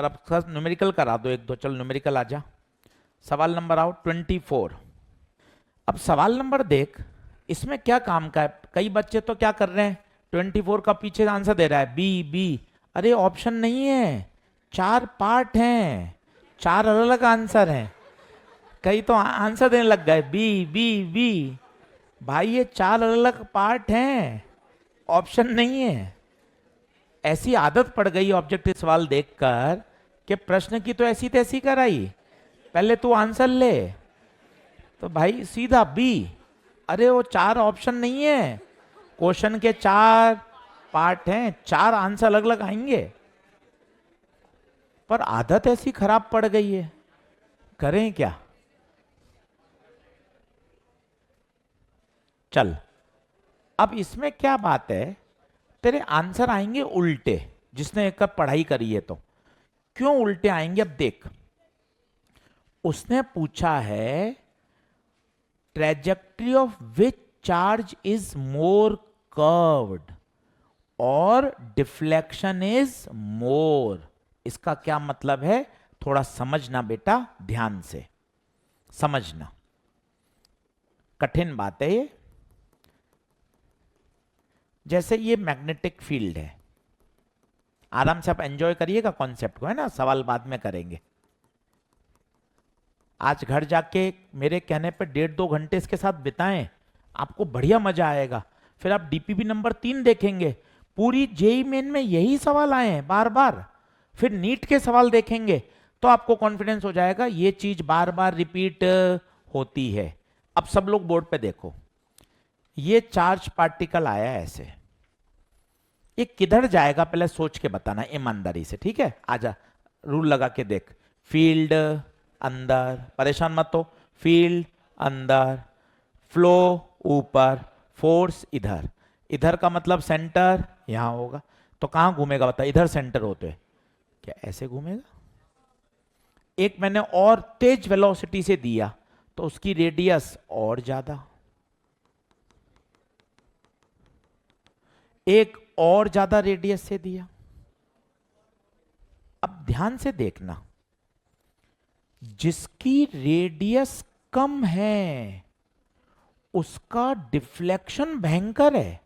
अब न्यूमेरिकल करा दो 1-2। चलो न्यूमेरिकल आ जा। सवाल नंबर आओ 24। अब सवाल नंबर देख, इसमें क्या काम का है? कई बच्चे तो क्या कर रहे हैं, 24 का पीछे आंसर दे रहा है बी बी। अरे ऑप्शन नहीं है, 4 पार्ट हैं, 4 अलग अलग आंसर हैं। कई तो आंसर देने लग गए बी बी बी। भाई ये 4 अलग अलग पार्ट हैं। ऑप्शन नहीं है। ऐसी आदत पड़ गई ऑब्जेक्टिव सवाल देखकर कि प्रश्न की तो ऐसी तैसी कराई, पहले तू आंसर ले। तो भाई सीधा बी। अरे वो 4 ऑप्शन नहीं है, क्वेश्चन के 4 पार्ट हैं, 4 आंसर अलग अलग आएंगे। पर आदत ऐसी खराब पड़ गई है, करें क्या। चल, अब इसमें क्या बात है, तेरे आंसर आएंगे उल्टे, जिसने एक कप पढ़ाई करी है तो। क्यों उल्टे आएंगे, अब देख। उसने पूछा है trajectory of which charge is more curved और डिफ्लेक्शन इज मोर। इसका क्या मतलब है, थोड़ा समझना बेटा, ध्यान से समझना, कठिन बात है ये। जैसे ये मैग्नेटिक फील्ड है, आराम से आप एंजॉय करिएगा कॉन्सेप्ट को, है ना, सवाल बाद में करेंगे। आज घर जाके मेरे कहने पे 1.5-2 घंटे इसके साथ बिताएं, आपको बढ़िया मजा आएगा। फिर आप डीपीबी नंबर 3 देखेंगे, पूरी जेई मेन में यही सवाल आए हैं बार बार। फिर नीट के सवाल देखेंगे तो आपको कॉन्फिडेंस हो जाएगा ये चीज बार बार रिपीट होती है। अब सब लोग बोर्ड पे देखो, ये चार्ज पार्टिकल आया है ऐसे, ये किधर जाएगा पहले सोच के बताना ईमानदारी से, ठीक है। आजा रूल लगा के देख। फील्ड अंदर, परेशान मत हो, फील्ड अंदर, फ्लो ऊपर, फोर्स इधर। इधर का मतलब सेंटर यहां होगा, तो कहां घूमेगा बता, इधर सेंटर होते, क्या ऐसे घूमेगा। एक मैंने और तेज वेलोसिटी से दिया तो उसकी रेडियस और ज्यादा, एक और ज्यादा रेडियस से दिया। अब ध्यान से देखना, जिसकी रेडियस कम है उसका डिफ्लेक्शन भयंकर है।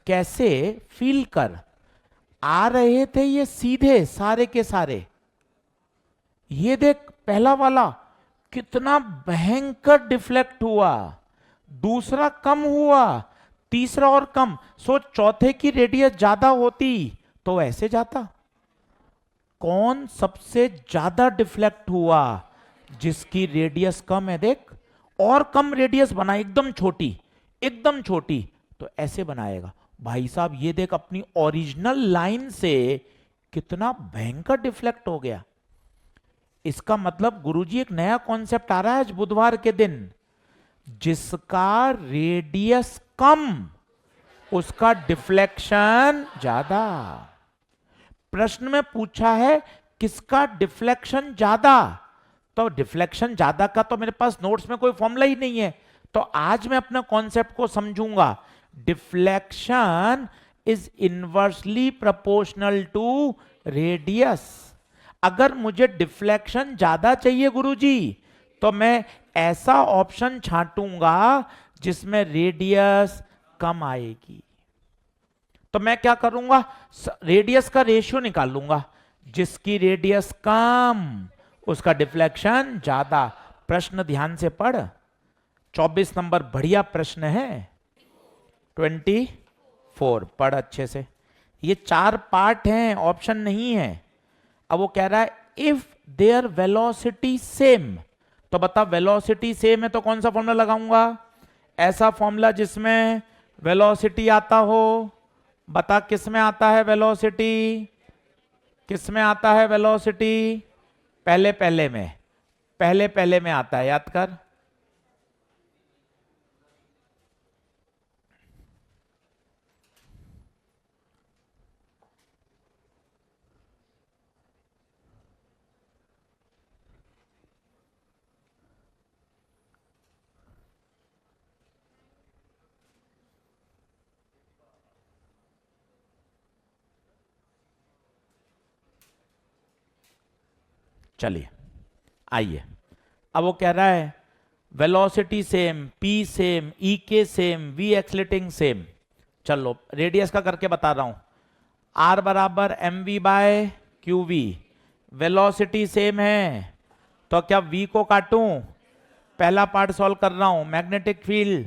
कैसे, फील कर। आ रहे थे ये सीधे सारे के सारे, ये देख पहला वाला कितना भयंकर डिफ्लेक्ट हुआ, दूसरा कम हुआ, तीसरा और कम। सोच चौथे की रेडियस ज्यादा होती तो ऐसे जाता। कौन सबसे ज्यादा डिफ्लेक्ट हुआ, जिसकी रेडियस कम है, देख और कम रेडियस बना, एकदम छोटी, एकदम छोटी, तो ऐसे बनाएगा। भाई साहब ये देख अपनी ओरिजिनल लाइन से कितना भयंकर डिफ्लेक्ट हो गया। इसका मतलब गुरुजी एक नया कॉन्सेप्ट आ रहा है आज बुधवार के दिन, जिसका रेडियस कम उसका डिफ्लेक्शन ज्यादा। प्रश्न में पूछा है किसका डिफ्लेक्शन ज्यादा, तो डिफ्लेक्शन ज्यादा का तो मेरे पास नोट्स में कोई फॉर्मूला ही नहीं है, तो आज मैं अपने कॉन्सेप्ट को समझूंगा। Deflection is inversely proportional to radius. अगर मुझे डिफ्लेक्शन ज्यादा चाहिए गुरुजी, तो मैं ऐसा ऑप्शन छांटूंगा जिसमें रेडियस कम आएगी। तो मैं क्या करूंगा, रेडियस का रेशियो निकाल लूंगा, जिसकी रेडियस कम उसका डिफ्लेक्शन ज्यादा। प्रश्न ध्यान से पढ़, 24 नंबर बढ़िया प्रश्न है, 24 पढ़ अच्छे से। ये 4 पार्ट हैं, ऑप्शन नहीं है। अब वो कह रहा है इफ देयर वेलोसिटी सेम, तो बता वेलोसिटी सेम है तो कौन सा फॉर्मूला लगाऊंगा, ऐसा फॉर्मूला जिसमें वेलोसिटी आता हो। बता किस में आता है वेलोसिटी, किस में आता है वेलोसिटी, पहले पहले में, पहले पहले में आता है, याद कर। चलिए आइए, अब वो कह रहा है velocity same, P same, E K same, V accelerating same. चलो रेडियस का करके बता रहा हूं, आर बराबर M V by Q V. Velocity same है तो क्या वी को काटूं, पहला पार्ट सॉल्व कर रहा हूं, मैग्नेटिक फील्ड,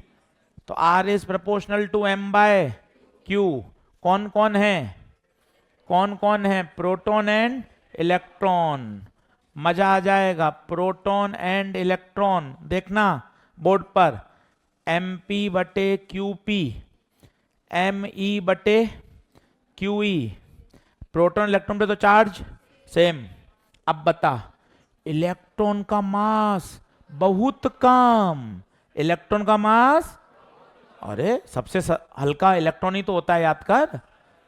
तो R is proportional to M by Q. कौन कौन है? कौन कौन है? Proton and electron. मजा आ जाएगा। प्रोटॉन एंड इलेक्ट्रॉन देखना बोर्ड पर, एम पी बटे क्यू पी, एम ई बटे क्यू ई। प्रोटॉन इलेक्ट्रॉन पे तो चार्ज सेम। अब बता, इलेक्ट्रॉन का मास बहुत कम। इलेक्ट्रॉन का मास, अरे सबसे हल्का इलेक्ट्रॉन ही तो होता है, याद कर,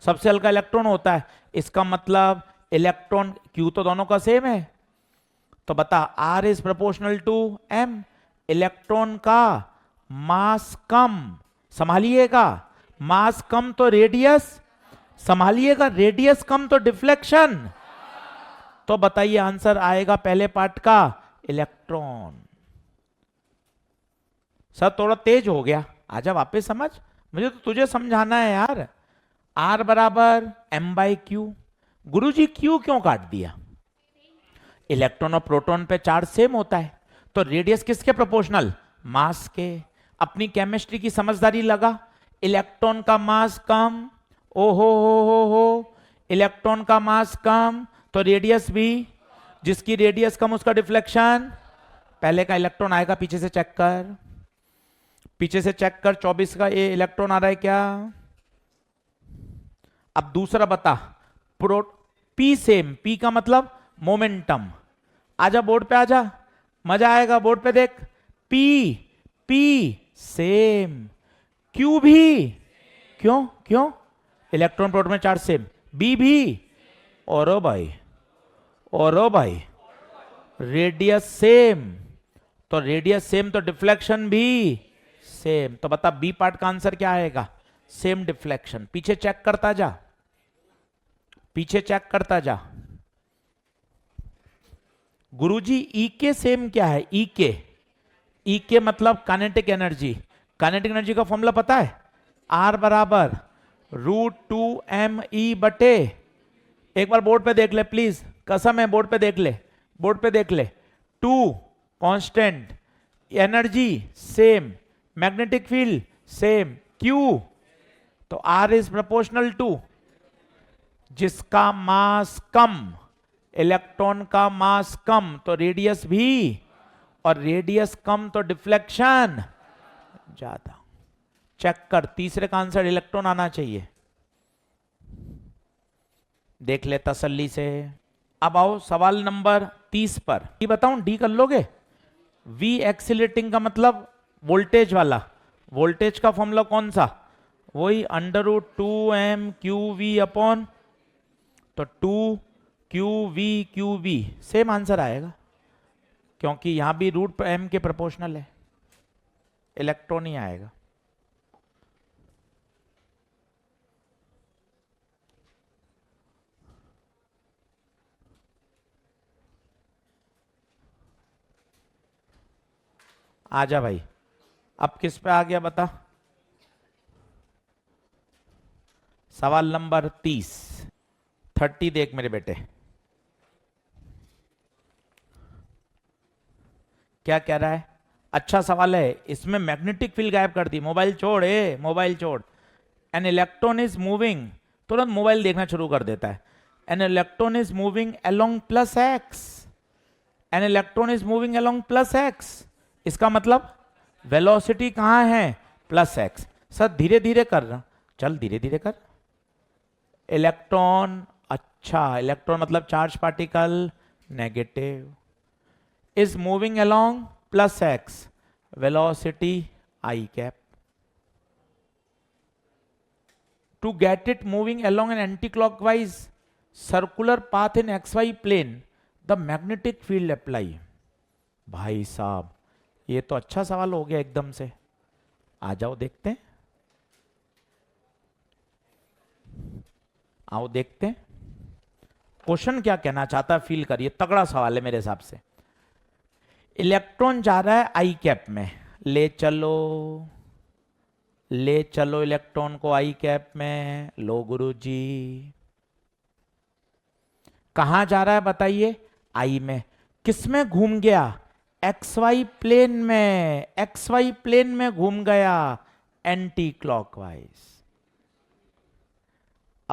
सबसे हल्का इलेक्ट्रॉन होता है। इसका मतलब इलेक्ट्रॉन क्यू तो दोनों का सेम है, तो बता R is proportional to M. Electron का मास कम, संभालिएगा, मास कम तो रेडियस, संभालिएगा, रेडियस कम तो डिफ्लेक्शन। तो बताइए आंसर आएगा पहले पार्ट का इलेक्ट्रॉन। सर थोड़ा तेज हो गया, आजा वापस समझ, मुझे तो तुझे समझाना है यार। आर बराबर M by Q. Guru G Q क्यों काट दिया? इलेक्ट्रॉन और प्रोटॉन पे चार्ज सेम होता है, तो रेडियस किसके प्रोपोर्शनल? मास के। अपनी केमिस्ट्री की समझदारी लगा। इलेक्ट्रॉन का मास कम, ओ हो, इलेक्ट्रॉन का मास कम तो रेडियस भी, जिसकी रेडियस कम उसका डिफ्लेक्शन। पहले का इलेक्ट्रॉन आएगा, पीछे से चेक कर, पीछे से चेक कर, 24 का ये इलेक्ट्रॉन आ रहा है क्या? अब दूसरा बता, प्रो पी सेम, पी का मतलब मोमेंटम। आजा बोर्ड पे आजा, मजा आएगा, बोर्ड पे देख, पी पी सेम, क्यू भी, क्यों क्यों? इलेक्ट्रॉन प्रोटॉन में चार्ज सेम, बी भी, और ओ भाई रेडियस सेम, तो रेडियस सेम तो डिफ्लेक्शन भी सेम। तो बता बी पार्ट का आंसर क्या आएगा? Same deflection. पीछे चेक करता जा, पीछे चेक करता जा। गुरुजी ई के सेम क्या है? ई के मतलब काइनेटिक एनर्जी। काइनेटिक एनर्जी का फॉर्मूला पता है? आर बराबर √2m_e बटे, एक बार बोर्ड पे देख ले प्लीज, कसम है बोर्ड पे देख ले, बोर्ड पे देख ले। 2 constant, energy same, magnetic field same, Q तो आर इज प्रोपोर्शनल टू जिसका मास कम, इलेक्ट्रॉन का मास कम तो रेडियस भी, और रेडियस कम तो डिफ्लेक्शन ज्यादा। चेक कर, तीसरे का आंसर इलेक्ट्रॉन आना चाहिए, देख ले तसल्ली से। अब आओ सवाल नंबर 30 पर। ये बताऊं, डी कर लोगे? वी एक्सीलरेटिंग का मतलब वोल्टेज वाला, वोल्टेज का फॉर्मूला कौन सा? वही √2m_QV अपॉन, तो 2QV सेम आंसर आएगा, क्योंकि यहां भी √m के प्रोपोर्शनल है, इलेक्ट्रॉन ही आएगा। आजा भाई, अब किस पे आ गया बता? सवाल नंबर 30 देख मेरे बेटे, क्या कह रहा है? अच्छा सवाल है, इसमें मैग्नेटिक फील्ड गायब कर दी। मोबाइल छोड़, मोबाइल छोड़। एन इलेक्ट्रॉन इज मूविंग, तुरंत मोबाइल देखना शुरू कर देता है। An electron is moving along +x, an electron is moving along +x, इसका मतलब वेलोसिटी कहां है? +x। सर धीरे धीरे कर रहा, चल धीरे धीरे कर। इलेक्ट्रॉन, अच्छा इलेक्ट्रॉन मतलब charge particle, negative, is moving along +x, velocity i cap. To get it moving along an anti clockwise circular path in xy plane, the magnetic field apply. भाई साहब ये तो अच्छा सवाल हो गया एकदम से, आ जाओ देखते हैं, आओ देखते हैं क्वेश्चन क्या कहना चाहता है, फील करिए, तगड़ा सवाल है मेरे हिसाब से। इलेक्ट्रॉन जा रहा है आई कैप में, ले चलो इलेक्ट्रॉन को आई कैप में, लो गुरुजी। कहां जा रहा है बताइए? आई में। किस में घूम गया? XY प्लेन में, XY प्लेन में घूम गया एंटी क्लॉकवाइज।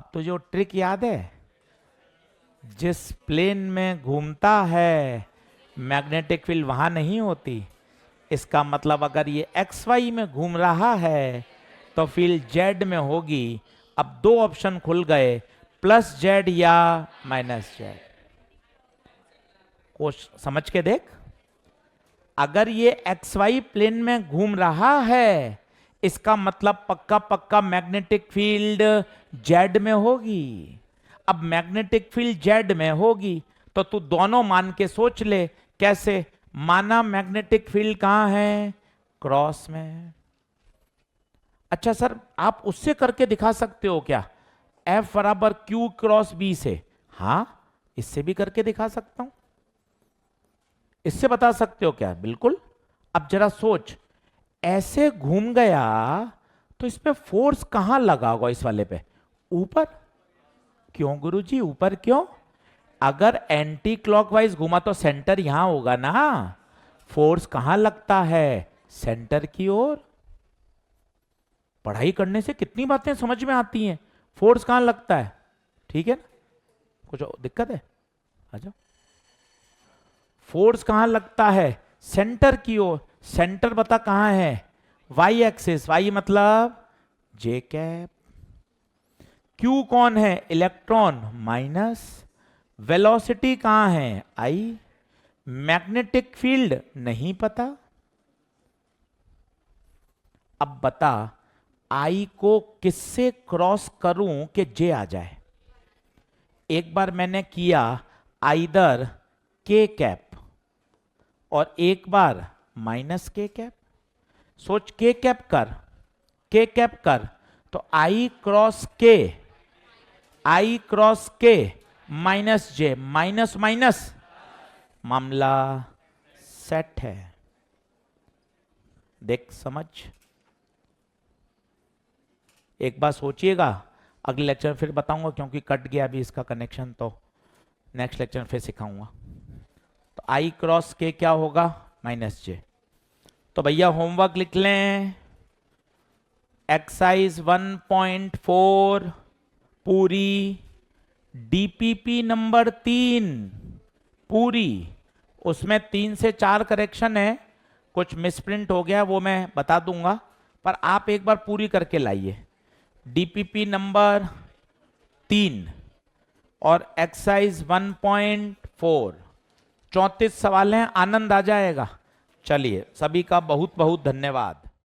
अब तुझे वो ट्रिक याद है, जिस प्लेन में घूमता है मैग्नेटिक फील्ड वहां नहीं होती। इसका मतलब अगर ये एक्स वाई में घूम रहा है तो फील्ड जेड में होगी। अब दो ऑप्शन खुल गए, प्लस जेड या माइनस जेड। को समझ के देख, अगर ये एक्स वाई प्लेन में घूम रहा है इसका मतलब पक्का पक्का मैग्नेटिक फील्ड जेड में होगी। अब मैग्नेटिक फील्ड जेड में होगी तो तू दोनों मान के सोच ले। कैसे? माना मैग्नेटिक फील्ड कहां है? क्रॉस में। अच्छा सर, आप उससे करके दिखा सकते हो क्या? F बराबर Q क्रॉस B से? हाँ, इससे भी करके दिखा सकता हूं। इससे बता सकते हो क्या? बिल्कुल। अब जरा सोच, ऐसे घूम गया तो इस पे फोर्स कहां लगा होगा? इस वाले पे ऊपर। क्यों गुरुजी ऊपर क्यों? अगर एंटी क्लॉकवाइज घुमा तो सेंटर यहां होगा ना। फोर्स कहां लगता है? सेंटर की ओर। पढ़ाई करने से कितनी बातें समझ में आती हैं। फोर्स कहां लगता है? ठीक है ना? कुछ दिक्कत है? आ जाओ। फोर्स कहां लगता है? सेंटर की ओर। सेंटर बता कहां है? Y axis. वाई मतलब जे कैप। क्यू कौन है? Electron minus. वेलोसिटी कहां है? आई। मैग्नेटिक फील्ड नहीं पता। अब बता, आई को किससे क्रॉस करूं कि जे आ जाए? एक बार मैंने किया आइदर के कैप और एक बार माइनस के कैप। सोच, के कैप कर, के कैप कर तो आई cross K, I cross K minus J, minus minus, मामला सेट है। देख समझ। एक बार सोचिएगा, अगले लेक्चर फिर बताऊंगा क्योंकि कट गया अभी इसका कनेक्शन, तो नेक्स्ट लेक्चर फिर सिखाऊंगा। तो आई क्रॉस के क्या होगा? माइनस जे। तो भैया होमवर्क लिख लें। एक्सरसाइज 1.4 पूरी, डीपीपी नंबर 3 पूरी। उसमें 3 से 4 करेक्शन है, कुछ मिसप्रिंट हो गया वो मैं बता दूंगा, पर आप एक बार पूरी करके लाइए। डीपीपी नंबर 3 और एक्सरसाइज 1.4, 34 सवाल हैं। आनंद आ जाएगा। चलिए, सभी का बहुत बहुत धन्यवाद।